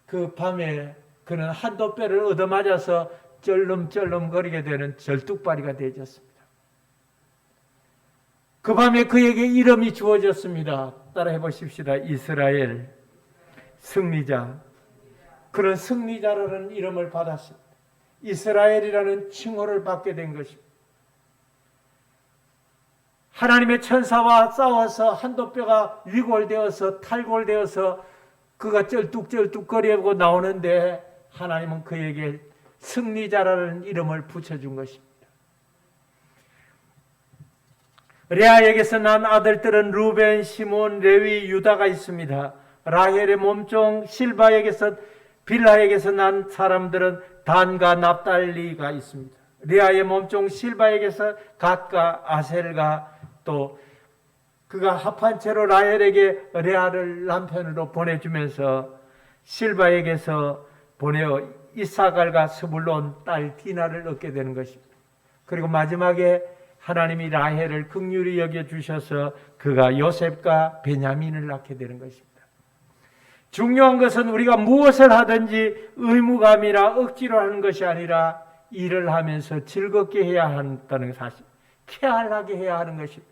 그 밤에 그는 한도뼈를 얻어맞아서 쩔름쩔름거리게 되는 절뚝발이가 되어졌습니다. 그 밤에 그에게 이름이 주어졌습니다. 따라해 보십시다. 이스라엘 승리자. 그런 승리자라는 이름을 받았습니다. 이스라엘이라는 칭호를 받게 된 것입니다. 하나님의 천사와 싸워서 한도뼈가 위골되어서 탈골되어서 그가 쩔뚝쩔뚝거리고 나오는데 하나님은 그에게 승리자라는 이름을 붙여준 것입니다. 레아에게서 난 아들들은 루벤, 시몬, 레위, 유다가 있습니다. 라헬의 몸종 실바에게서 빌하에게서 난 사람들은 단과 납달리가 있습니다. 레아의 몸종 실바에게서 갓과 아셀과 또 그가 합한 채로 라헬에게 레아를 남편으로 보내주면서 실바에게서 보내어 이사갈과 스불론 딸 디나를 얻게 되는 것입니다. 그리고 마지막에 하나님이 라헬을 긍휼히 여겨주셔서 그가 요셉과 베냐민을 낳게 되는 것입니다. 중요한 것은 우리가 무엇을 하든지 의무감이나 억지로 하는 것이 아니라 일을 하면서 즐겁게 해야 한다는 사실, 쾌활하게 해야 하는 것입니다.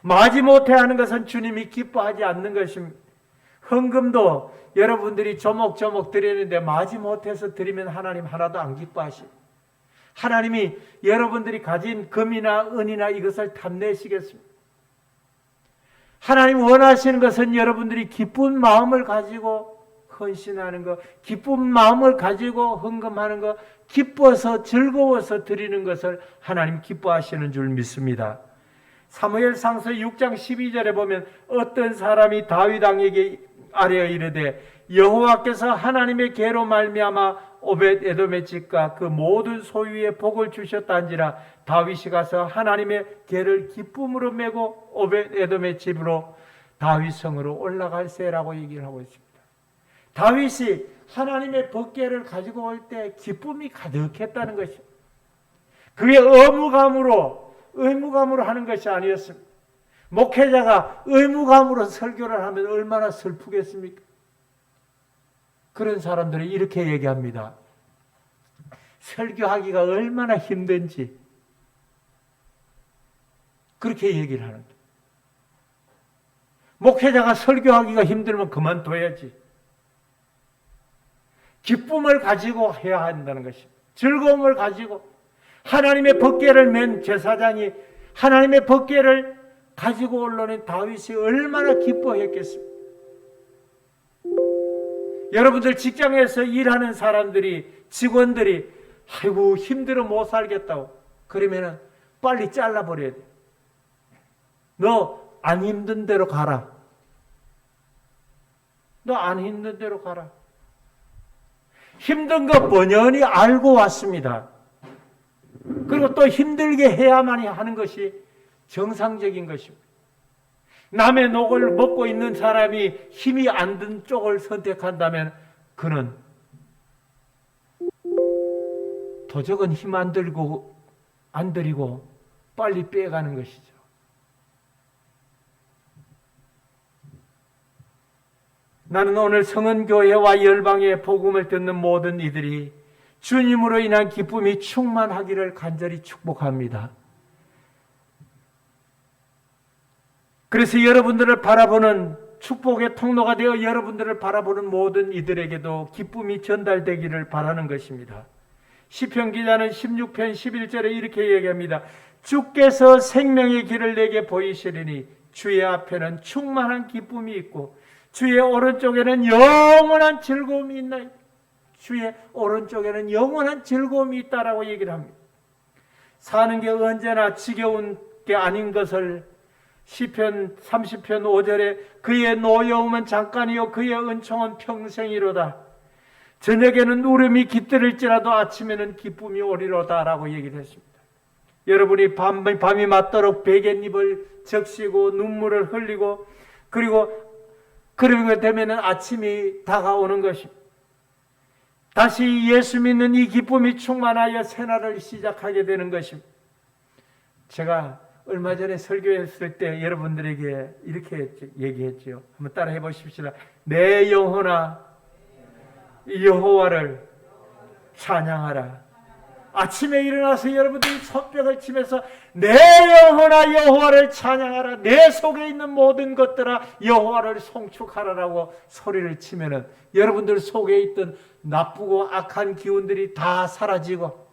마지못해 하는 것은 주님이 기뻐하지 않는 것입니다. 헌금도 여러분들이 조목조목 드리는데 마지못해서 드리면 하나님 하나도 안 기뻐하십니다. 하나님이 여러분들이 가진 금이나 은이나 이것을 탐내시겠습니다. 하나님 원하시는 것은 여러분들이 기쁜 마음을 가지고 헌신하는 것, 기쁜 마음을 가지고 헌금하는 것, 기뻐서 즐거워서 드리는 것을 하나님 기뻐하시는 줄 믿습니다. 사무엘상서 6장 12절에 보면 어떤 사람이 다윗 왕에게 아뢰어 이르되 여호와께서 하나님의 계로 말미암아 오벳 에돔의 집과 그 모든 소유에 복을 주셨다는지라 다윗이 가서 하나님의 계를 기쁨으로 메고 오벳 에돔의 집으로 다윗 성으로 올라갈세라고 얘기를 하고 있습니다. 다윗이 하나님의 법궤를 가지고 올 때 기쁨이 가득했다는 것입니다. 그게 의무감으로 하는 것이 아니었습니다. 목회자가 의무감으로 설교를 하면 얼마나 슬프겠습니까? 그런 사람들이 이렇게 얘기합니다. 설교하기가 얼마나 힘든지 그렇게 얘기를 하는 거예요. 목회자가 설교하기가 힘들면 그만둬야지. 기쁨을 가지고 해야 한다는 것입니다. 즐거움을 가지고 하나님의 법궤를 맨 제사장이 하나님의 법궤를 가지고 올라오는 다윗이 얼마나 기뻐했겠습니까? 여러분들 직장에서 일하는 사람들이 직원들이 아이고 힘들어 못 살겠다고 그러면은 빨리 잘라버려야 돼. 너 안 힘든 대로 가라. 너 안 힘든 대로 가라. 힘든 거 번연히 알고 왔습니다. 그리고 또 힘들게 해야만 하는 것이 정상적인 것입니다. 남의 녹을 먹고 있는 사람이 힘이 안 든 쪽을 선택한다면 그는 도적은 힘 안 들고 안 들이고 빨리 빼가는 것이죠. 나는 오늘 성은교회와 열방의 복음을 듣는 모든 이들이 주님으로 인한 기쁨이 충만하기를 간절히 축복합니다. 그래서 여러분들을 바라보는 축복의 통로가 되어 여러분들을 바라보는 모든 이들에게도 기쁨이 전달되기를 바라는 것입니다. 시편 기자는 16편 11절에 이렇게 얘기합니다. 주께서 생명의 길을 내게 보이시리니 주의 앞에는 충만한 기쁨이 있고 주의 오른쪽에는 영원한 즐거움이 있나이다. 주의 오른쪽에는 영원한 즐거움이 있다라고 얘기를 합니다. 사는 게 언제나 지겨운 게 아닌 것을 시편 30편 5절에 그의 노여움은 잠깐이요 그의 은총은 평생이로다. 저녁에는 울음이 깃들을지라도 아침에는 기쁨이 오리로다라고 얘기를 했습니다. 여러분이 밤이 맞도록 베갯잎을 적시고 눈물을 흘리고 그리고 그러게 되면은 아침이 다가오는 것입니다. 다시 예수 믿는 이 기쁨이 충만하여 새날을 시작하게 되는 것입니다. 제가 얼마 전에 설교했을 때 여러분들에게 이렇게 얘기했죠. 한번 따라해 보십시다. 내 영혼아 여호와를 찬양하라. 아침에 일어나서 여러분들이 손뼉을 치면서 내 영혼아 여호와를 찬양하라. 내 속에 있는 모든 것들아 여호와를 송축하라라고 소리를 치면은 여러분들 속에 있던 나쁘고 악한 기운들이 다 사라지고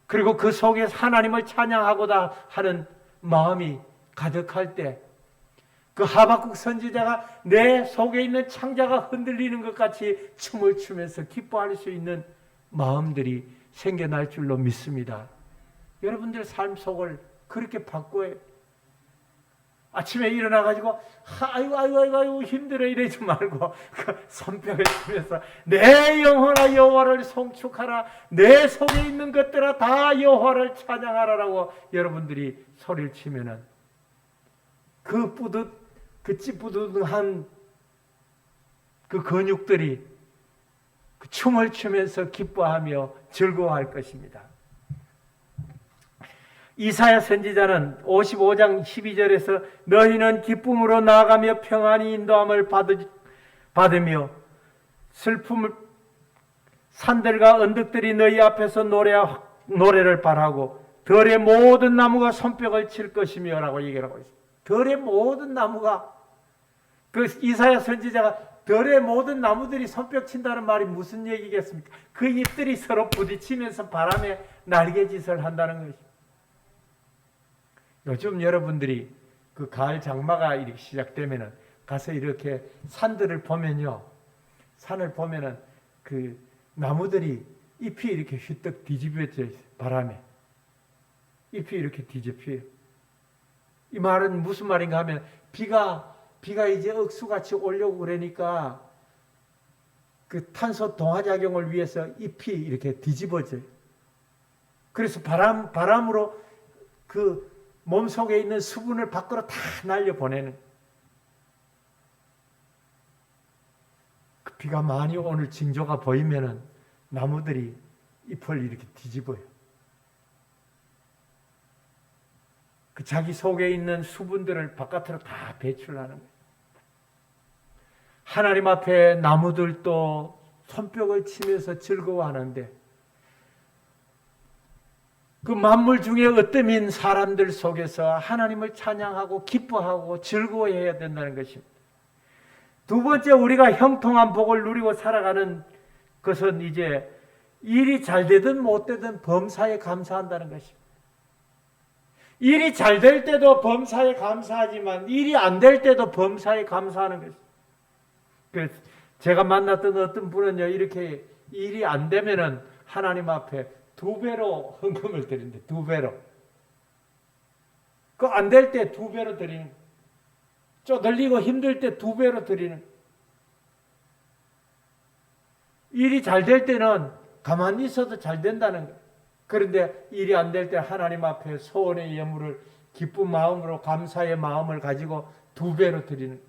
그리고 그 속에 하나님을 찬양하고자 하는 마음이 가득할 때 그 하박국 선지자가 내 속에 있는 창자가 흔들리는 것 같이 춤을 추면서 기뻐할 수 있는 마음들이 생겨날 줄로 믿습니다. 여러분들 삶 속을 그렇게 바꿔요. 아침에 일어나가지고 아이고 힘들어 이러지 말고 손뼉을 치면서 내 영혼아 여호와를 송축하라. 내 속에 있는 것들아 다 여호와를 찬양하라라고 여러분들이 소리를 치면은 그 찌뿌둥한 그 근육들이 그 춤을 추면서 기뻐하며 즐거워할 것입니다. 이사야 선지자는 55장 12절에서 너희는 기쁨으로 나아가며 평안히 인도함을 받으며 슬픔을 산들과 언덕들이 너희 앞에서 노래를 발하고 들의 모든 나무가 손뼉을 칠 것이며 라고 얘기를 하고 있습니다. 들의 모든 나무가 그 이사야 선지자가 들의 모든 나무들이 손뼉 친다는 말이 무슨 얘기겠습니까? 그 잎들이 서로 부딪히면서 바람에 날개짓을 한다는 것입니다. 요즘 여러분들이 그 가을 장마가 이렇게 시작되면은 가서 이렇게 산들을 보면요. 산을 보면은 그 나무들이 잎이 이렇게 휘떡 뒤집어져 있어요. 바람에. 잎이 이렇게 뒤집혀요. 이 말은 무슨 말인가 하면 비가 이제 억수같이 오려고 그러니까 그 탄소 동화작용을 위해서 잎이 이렇게 뒤집어져요. 그래서 바람으로 그 몸속에 있는 수분을 밖으로 다 날려보내는. 그 비가 많이 오는 징조가 보이면은 나무들이 잎을 이렇게 뒤집어요. 그 자기 속에 있는 수분들을 바깥으로 다 배출하는 거예요. 하나님 앞에 나무들도 손뼉을 치면서 즐거워하는데 그 만물 중에 어떠민 사람들 속에서 하나님을 찬양하고 기뻐하고 즐거워해야 된다는 것입니다. 두 번째, 우리가 형통한 복을 누리고 살아가는 것은 이제 일이 잘 되든 못 되든 범사에 감사한다는 것입니다. 일이 잘 될 때도 범사에 감사하지만 일이 안 될 때도 범사에 감사하는 것입니다. 제가 만났던 어떤 분은요, 이렇게 일이 안 되면은 하나님 앞에 2배로 헌금을 드린대. 2배로. 그 안 될 때 2배로 드리는, 쪼들리고 힘들 때 2배로 드리는. 일이 잘 될 때는 가만히 있어도 잘 된다는 거예요. 그런데 일이 안 될 때 하나님 앞에 소원의 예물을 기쁜 마음으로 감사의 마음을 가지고 2배로 드리는 거예요.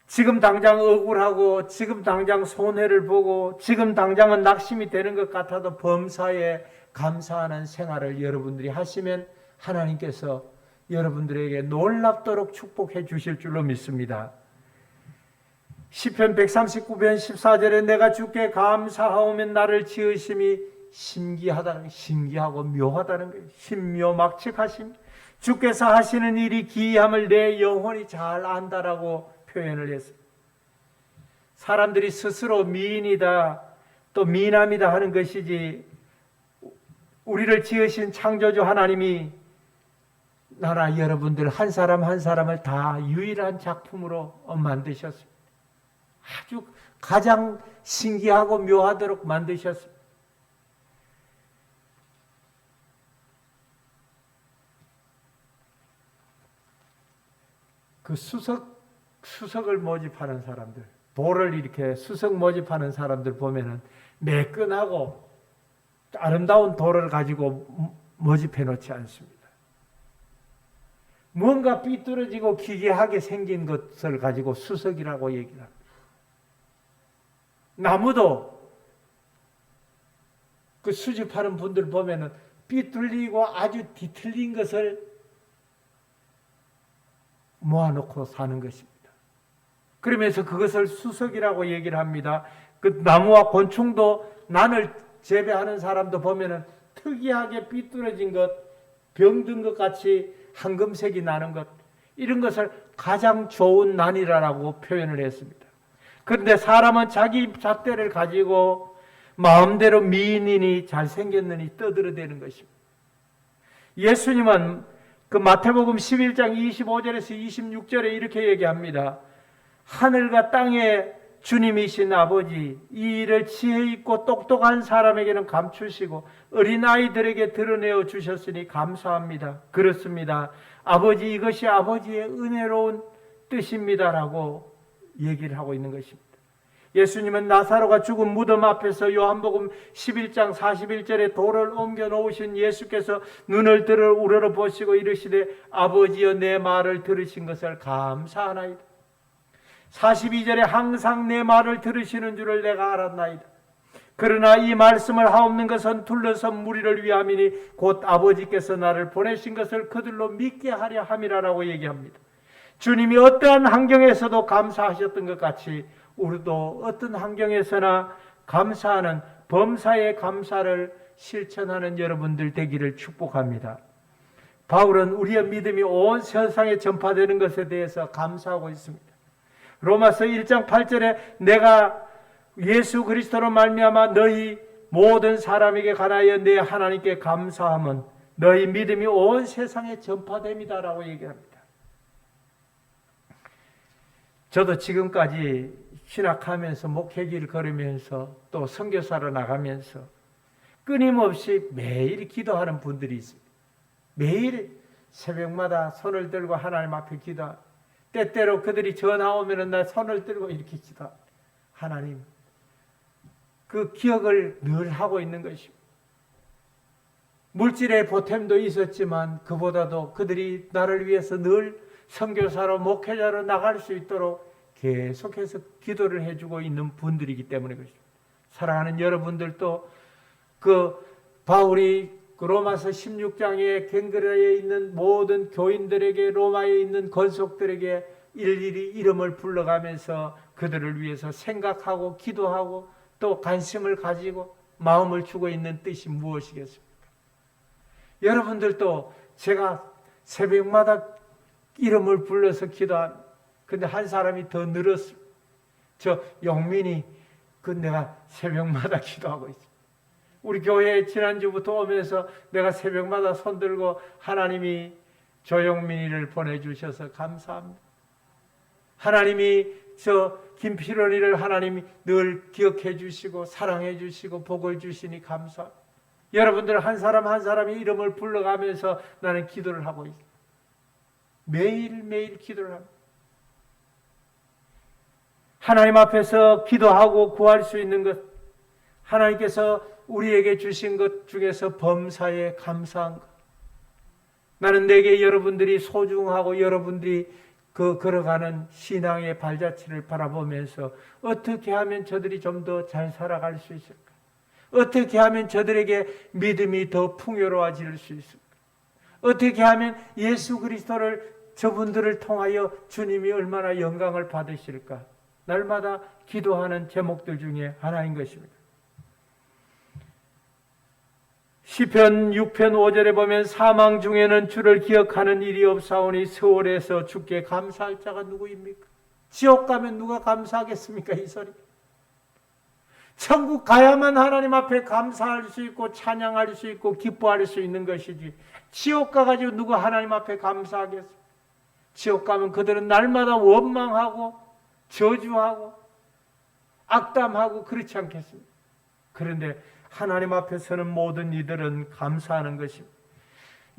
지금 당장 억울하고 지금 당장 손해를 보고 지금 당장은 낙심이 되는 것 같아도 범사에 감사하는 생활을 여러분들이 하시면 하나님께서 여러분들에게 놀랍도록 축복해 주실 줄로 믿습니다. 시편 139편 14절에 내가 주께 감사하오면 나를 지으심이 신기하고 묘하다는 거예요. 신묘막측하심. 주께서 하시는 일이 기이함을 내 영혼이 잘 안다라고 표현을 했어요. 사람들이 스스로 미인이다 또 미남이다 하는 것이지 우리를 지으신 창조주 하나님이 나라 여러분들 한 사람 한 사람을 다 유일한 작품으로 만드셨습니다. 아주 가장 신기하고 묘하도록 만드셨습니다. 그 수석을 모집하는 사람들, 돌을 이렇게 수석 모집하는 사람들 보면은 매끈하고 아름다운 돌을 가지고 모집해 놓지 않습니다. 뭔가 삐뚤어지고 기괴하게 생긴 것을 가지고 수석이라고 얘기를 합니다. 나무도 그 수집하는 분들 보면은 삐뚤리고 아주 뒤틀린 것을 모아놓고 사는 것입니다. 그러면서 그것을 수석이라고 얘기를 합니다. 그 나무와 곤충도 난을 재배하는 사람도 보면은 특이하게 삐뚤어진 것, 병든 것 같이 황금색이 나는 것, 이런 것을 가장 좋은 난이라고 표현을 했습니다. 그런데 사람은 자기 잣대를 가지고 마음대로 미인이니 잘생겼느니 떠들어대는 것입니다. 예수님은 그 마태복음 11장 25절에서 26절에 이렇게 얘기합니다. 하늘과 땅의 주님이신 아버지, 이 일을 지혜 있고 똑똑한 사람에게는 감추시고 어린아이들에게 드러내어 주셨으니 감사합니다. 그렇습니다. 아버지, 이것이 아버지의 은혜로운 뜻입니다라고 얘기를 하고 있는 것입니다. 예수님은 나사로가 죽은 무덤 앞에서 요한복음 11장 41절에 돌을 옮겨 놓으신 예수께서 눈을 들어 우러러 보시고 이르시되 아버지여 내 말을 들으신 것을 감사하나이다. 42절에 항상 내 말을 들으시는 줄을 내가 알았나이다. 그러나 이 말씀을 하옵는 것은 둘러선 무리를 위함이니 곧 아버지께서 나를 보내신 것을 그들로 믿게 하려 함이라라고 얘기합니다. 주님이 어떠한 환경에서도 감사하셨던 것 같이 우리도 어떤 환경에서나 감사하는 범사의 감사를 실천하는 여러분들 되기를 축복합니다. 바울은 우리의 믿음이 온 세상에 전파되는 것에 대해서 감사하고 있습니다. 로마서 1장 8절에 내가 예수 그리스도로 말미암아 너희 모든 사람에게 관하여 내 하나님께 감사함은 너희 믿음이 온 세상에 전파됩니다라고 얘기합니다. 저도 지금까지 신학하면서 목회기를 걸으면서 또 선교사로 나가면서 끊임없이 매일 기도하는 분들이 있습니다. 매일 새벽마다 손을 들고 하나님 앞에 기도합니다. 때때로 그들이 전화 오면은 나 손을 들고 이렇게 기도. 하나님, 그 기억을 늘 하고 있는 것입니다. 물질의 보탬도 있었지만 그보다도 그들이 나를 위해서 늘 선교사로 목회자로 나갈 수 있도록 계속해서 기도를 해주고 있는 분들이기 때문에 그렇습니다. 사랑하는 여러분들도 그 바울이 그 로마서 16장에 갱그라에 있는 모든 교인들에게 로마에 있는 권속들에게 일일이 이름을 불러가면서 그들을 위해서 생각하고 기도하고 또 관심을 가지고 마음을 주고 있는 뜻이 무엇이겠습니까? 여러분들도 제가 새벽마다 이름을 불러서 기도합니다. 근데 한 사람이 더 늘었습니다. 저 영민이 그 내가 새벽마다 기도하고 있습니다. 우리 교회에 지난주부터 오면서 내가 새벽마다 손들고 하나님이 조영민이를 보내주셔서 감사합니다. 하나님이 저 김필원이를 하나님이 늘 기억해 주시고 사랑해 주시고 복을 주시니 감사합니다. 여러분들 한 사람 한 사람의 이름을 불러가면서 나는 기도를 하고 있습니다. 매일매일 기도를 합니다. 하나님 앞에서 기도하고 구할 수 있는 것, 하나님께서 우리에게 주신 것 중에서 범사에 감사한 것. 나는 내게 여러분들이 소중하고 여러분들이 걸어가는 신앙의 발자취를 바라보면서 어떻게 하면 저들이 좀 더 잘 살아갈 수 있을까? 어떻게 하면 저들에게 믿음이 더 풍요로워질 수 있을까? 어떻게 하면 예수 그리스도를 저분들을 통하여 주님이 얼마나 영광을 받으실까? 날마다 기도하는 제목들 중에 하나인 것입니다. 시편 6편 5절에 보면 사망 중에는 주를 기억하는 일이 없사오니 세월에서 주께 감사할 자가 누구입니까? 지옥 가면 누가 감사하겠습니까? 이 소리. 천국 가야만 하나님 앞에 감사할 수 있고 찬양할 수 있고 기뻐할 수 있는 것이지, 지옥 가가지고 누가 하나님 앞에 감사하겠어요? 지옥 가면 그들은 날마다 원망하고 저주하고 악담하고 그렇지 않겠습니까? 그런데 하나님 앞에서는 모든 이들은 감사하는 것입니다.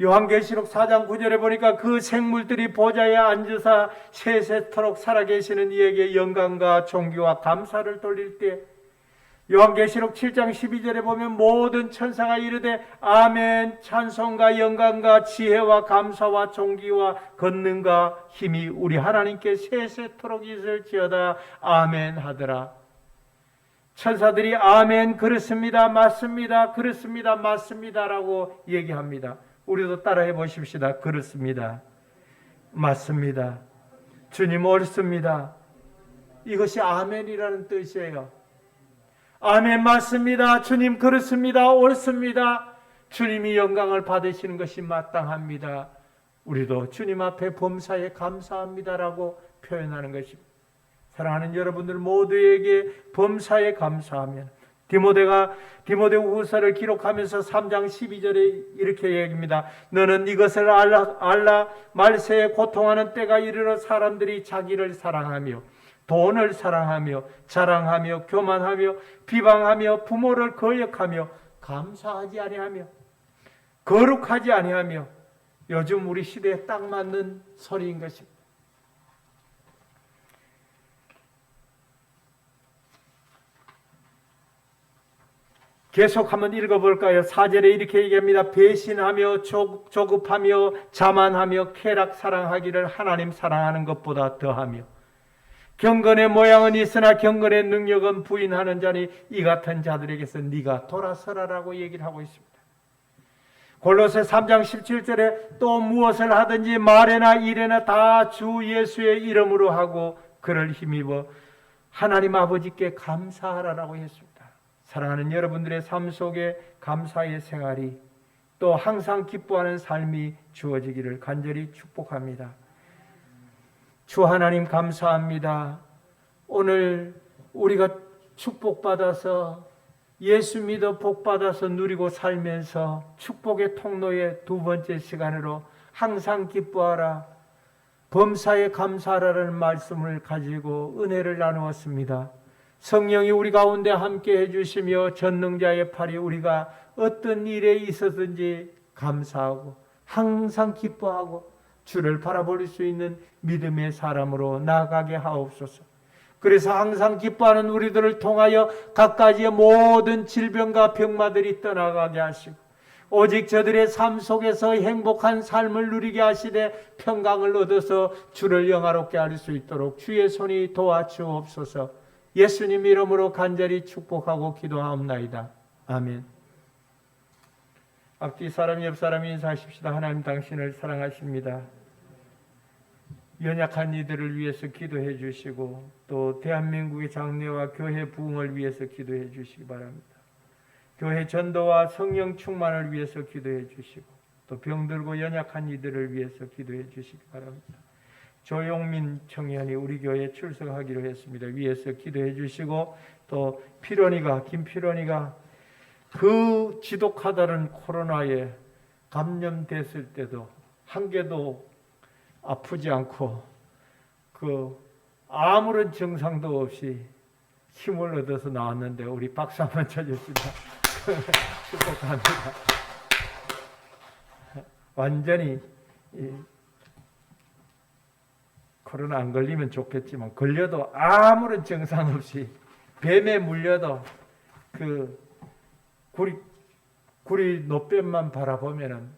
요한계시록 4장 9절에 보니까 그 생물들이 보좌에 앉으사 세세토록 살아계시는 이에게 영광과 존귀와 감사를 돌릴 때, 요한계시록 7장 12절에 보면 모든 천사가 이르되 아멘, 찬송과 영광과 지혜와 감사와 존귀와 권능과 힘이 우리 하나님께 세세토록 있을지어다 아멘 하더라. 천사들이 아멘, 그렇습니다, 맞습니다, 그렇습니다, 맞습니다라고 얘기합니다. 우리도 따라해 보십시다. 그렇습니다, 맞습니다, 주님 옳습니다. 이것이 아멘이라는 뜻이에요. 아멘, 맞습니다, 주님 그렇습니다, 옳습니다, 주님이 영광을 받으시는 것이 마땅합니다. 우리도 주님 앞에 범사에 감사합니다라고 표현하는 것입니다. 사랑하는 여러분들 모두에게 범사에 감사하면, 디모데후서를 기록하면서 3장 12절에 이렇게 얘기합니다. 너는 이것을 알라 말세에 고통하는 때가 이르러 사람들이 자기를 사랑하며 돈을 사랑하며 자랑하며 교만하며 비방하며 부모를 거역하며 감사하지 아니하며 거룩하지 아니하며. 요즘 우리 시대에 딱 맞는 소리인 것입니다. 계속 한번 읽어볼까요? 4절에 이렇게 얘기합니다. 배신하며 조급하며 자만하며 쾌락 사랑하기를 하나님 사랑하는 것보다 더하며 경건의 모양은 있으나 경건의 능력은 부인하는 자니 이 같은 자들에게서 네가 돌아서라라고 얘기를 하고 있습니다. 골로새 3장 17절에 또 무엇을 하든지 말에나 일에나 다 주 예수의 이름으로 하고 그를 힘입어 하나님 아버지께 감사하라라고 했습니다. 사랑하는 여러분들의 삶 속에 감사의 생활이, 또 항상 기뻐하는 삶이 주어지기를 간절히 축복합니다. 주 하나님 감사합니다. 오늘 우리가 축복받아서 예수 믿어 복받아서 누리고 살면서 축복의 통로의 두 번째 시간으로 항상 기뻐하라, 범사에 감사하라는 말씀을 가지고 은혜를 나누었습니다. 성령이 우리 가운데 함께 해주시며 전능자의 팔이 우리가 어떤 일에 있었든지 감사하고 항상 기뻐하고 주를 바라볼 수 있는 믿음의 사람으로 나아가게 하옵소서. 그래서 항상 기뻐하는 우리들을 통하여 각가지의 모든 질병과 병마들이 떠나가게 하시고 오직 저들의 삶 속에서 행복한 삶을 누리게 하시되 평강을 얻어서 주를 영화롭게 할 수 있도록 주의 손이 도와주옵소서. 예수님 이름으로 간절히 축복하고 기도하옵나이다. 아멘. 앞뒤 사람 옆 사람 인사하십시다. 하나님 당신을 사랑하십니다. 연약한 이들을 위해서 기도해 주시고 또 대한민국의 장래와 교회 부흥을 위해서 기도해 주시기 바랍니다. 교회 전도와 성령 충만을 위해서 기도해 주시고 또 병들고 연약한 이들을 위해서 기도해 주시기 바랍니다. 조용민 청년이 우리 교회에 출석하기로 했습니다. 위에서 기도해 주시고 또 김필원이가 그 지독하다는 코로나에 감염됐을 때도 한 개도 아프지 않고 그 아무런 증상도 없이 힘을 얻어서 나왔는데 우리 박수 한번 쳐줍시다. 축복합니다. 완전히 코로나 안 걸리면 좋겠지만 걸려도 아무런 증상 없이 뱀에 물려도 그 구리 노뼈만 바라보면은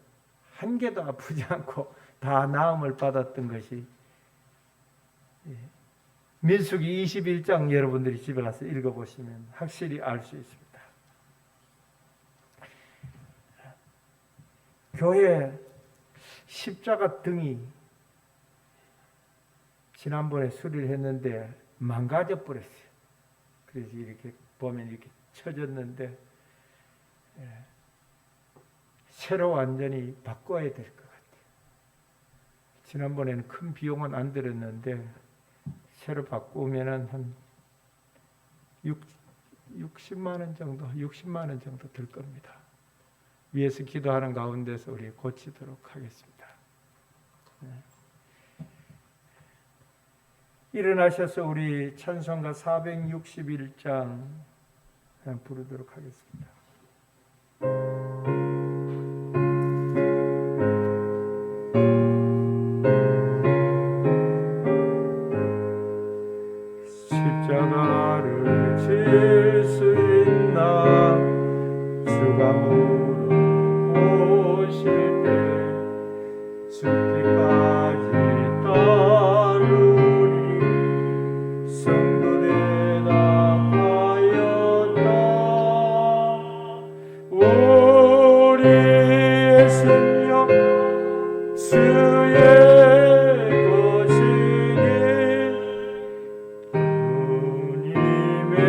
한 개도 아프지 않고 다 나음을 받았던 것이 민수기 21장 여러분들이 집에 가서 읽어보시면 확실히 알 수 있습니다. 교회 십자가 등이 지난번에 수리를 했는데 망가져 버렸어요. 그래서 이렇게 보면 이렇게 쳐졌는데 새로 완전히 바꿔야 될 것 같아요. 지난번에는 큰 비용은 안 들었는데 새로 바꾸면은 한 60만 원 정도, 60만 원 정도 들 겁니다. 위에서 기도하는 가운데서 우리 고치도록 하겠습니다. 일어나셔서 우리 찬송가 461장 부르도록 하겠습니다. 십자가를 질 수 있나 주가 물어보실 때 죽기까지 따르리 성도 대답하였다. 우리의 생명 주의 것이니 주님의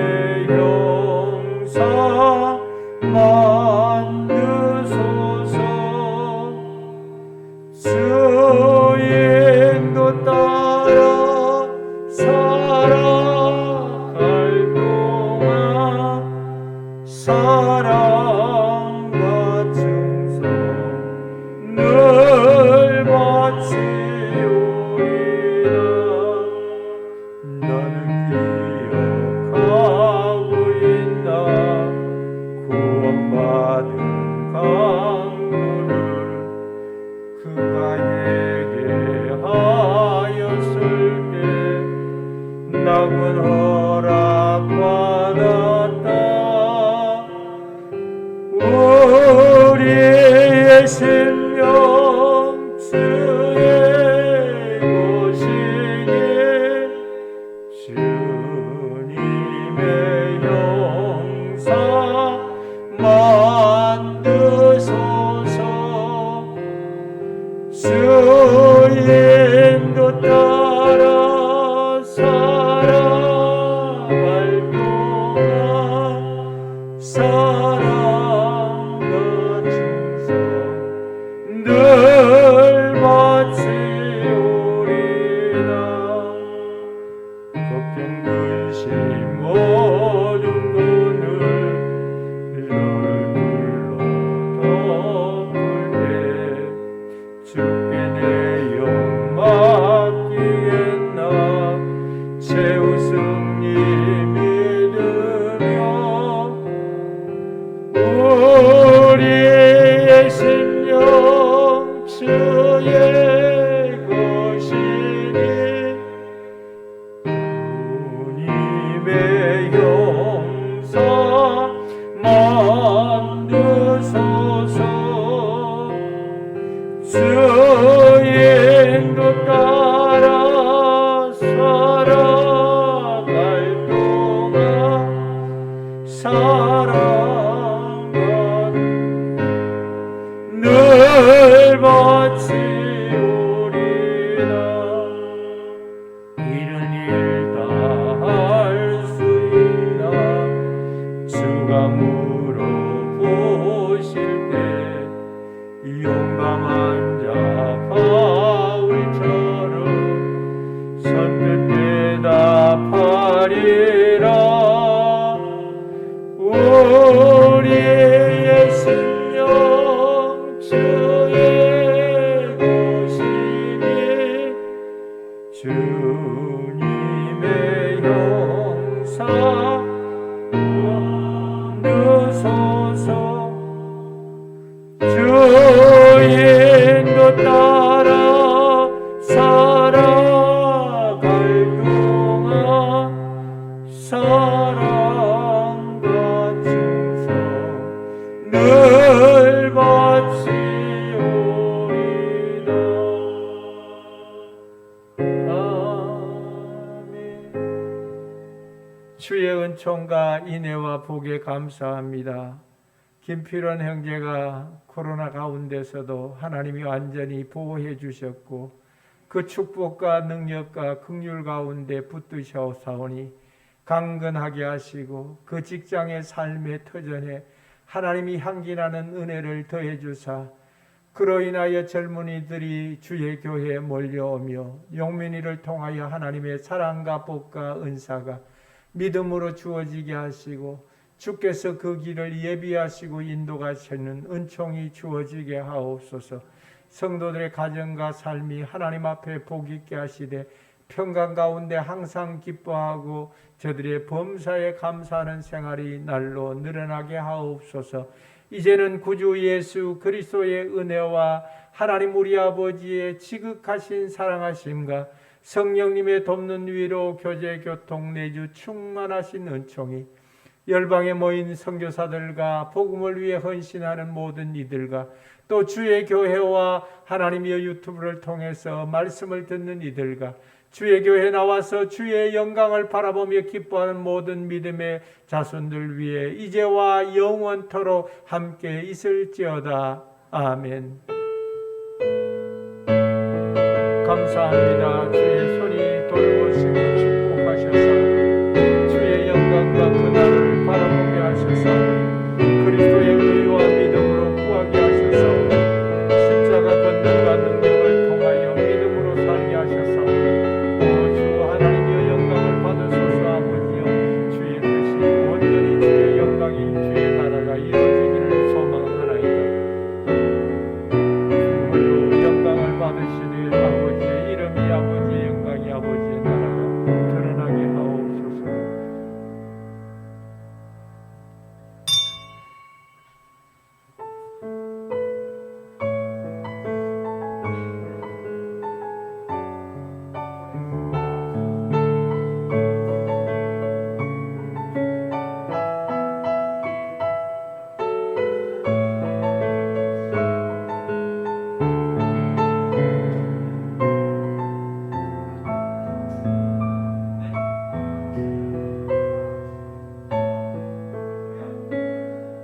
용사 만드소서. 주인도 따라 살아갈 동안 사랑과 충성 늘 바치오리라. 나는 기억하고 있나 구원받은 강도를 그가 예배하였을 때 낙은 허락받았다. 우리의 생명 주의 것이니 주님의 용사 만드소서. 주인도 따라 살아갈 동안 사랑과 충성 늘 바치오리다. 걱정 근심 모든 것을 너를 불러 덮을 때 주께 내 영 맡기겠나. 최후 승리 믿으며 우리의 생명 주의 것이니 주님의 용사 만드소서. 주인도 따라 살아갈 동안 사랑과 늘 바치오리라. 이런 일 다 할 수 있나 주가 물어보실 때 용감한 자 바울처럼 선뜻 대답하리라. 우리의 생명 주의 것이니 주님의 주소서. 주 인도 따라 살아갈 동안 사랑과 충성 늘 바치오리다. 아멘. 주의 은총과 인애와 복에 감사합니다. 김필원 형제가 코로나 가운데서도 하나님이 완전히 보호해 주셨고 그 축복과 능력과 긍휼 가운데 붙드셔사오니 강건하게 하시고 그 직장의 삶의 터전에 하나님이 향기나는 은혜를 더해 주사 그로 인하여 젊은이들이 주의 교회에 몰려오며 용민이를 통하여 하나님의 사랑과 복과 은사가 믿음으로 주어지게 하시고 주께서 그 길을 예비하시고 인도하시는 은총이 주어지게 하옵소서. 성도들의 가정과 삶이 하나님 앞에 복 있게 하시되 평강 가운데 항상 기뻐하고 저들의 범사에 감사하는 생활이 날로 늘어나게 하옵소서. 이제는 구주 예수 그리스도의 은혜와 하나님 우리 아버지의 지극하신 사랑하심과 성령님의 돕는 위로 교제 교통 내주 충만하신 은총이 열방에 모인 선교사들과 복음을 위해 헌신하는 모든 이들과 또 주의 교회와 하나님의 유튜브를 통해서 말씀을 듣는 이들과 주의 교회에 나와서 주의 영광을 바라보며 기뻐하는 모든 믿음의 자손들 위해 이제와 영원토록 함께 있을지어다. 아멘. 감사합니다. 주의 손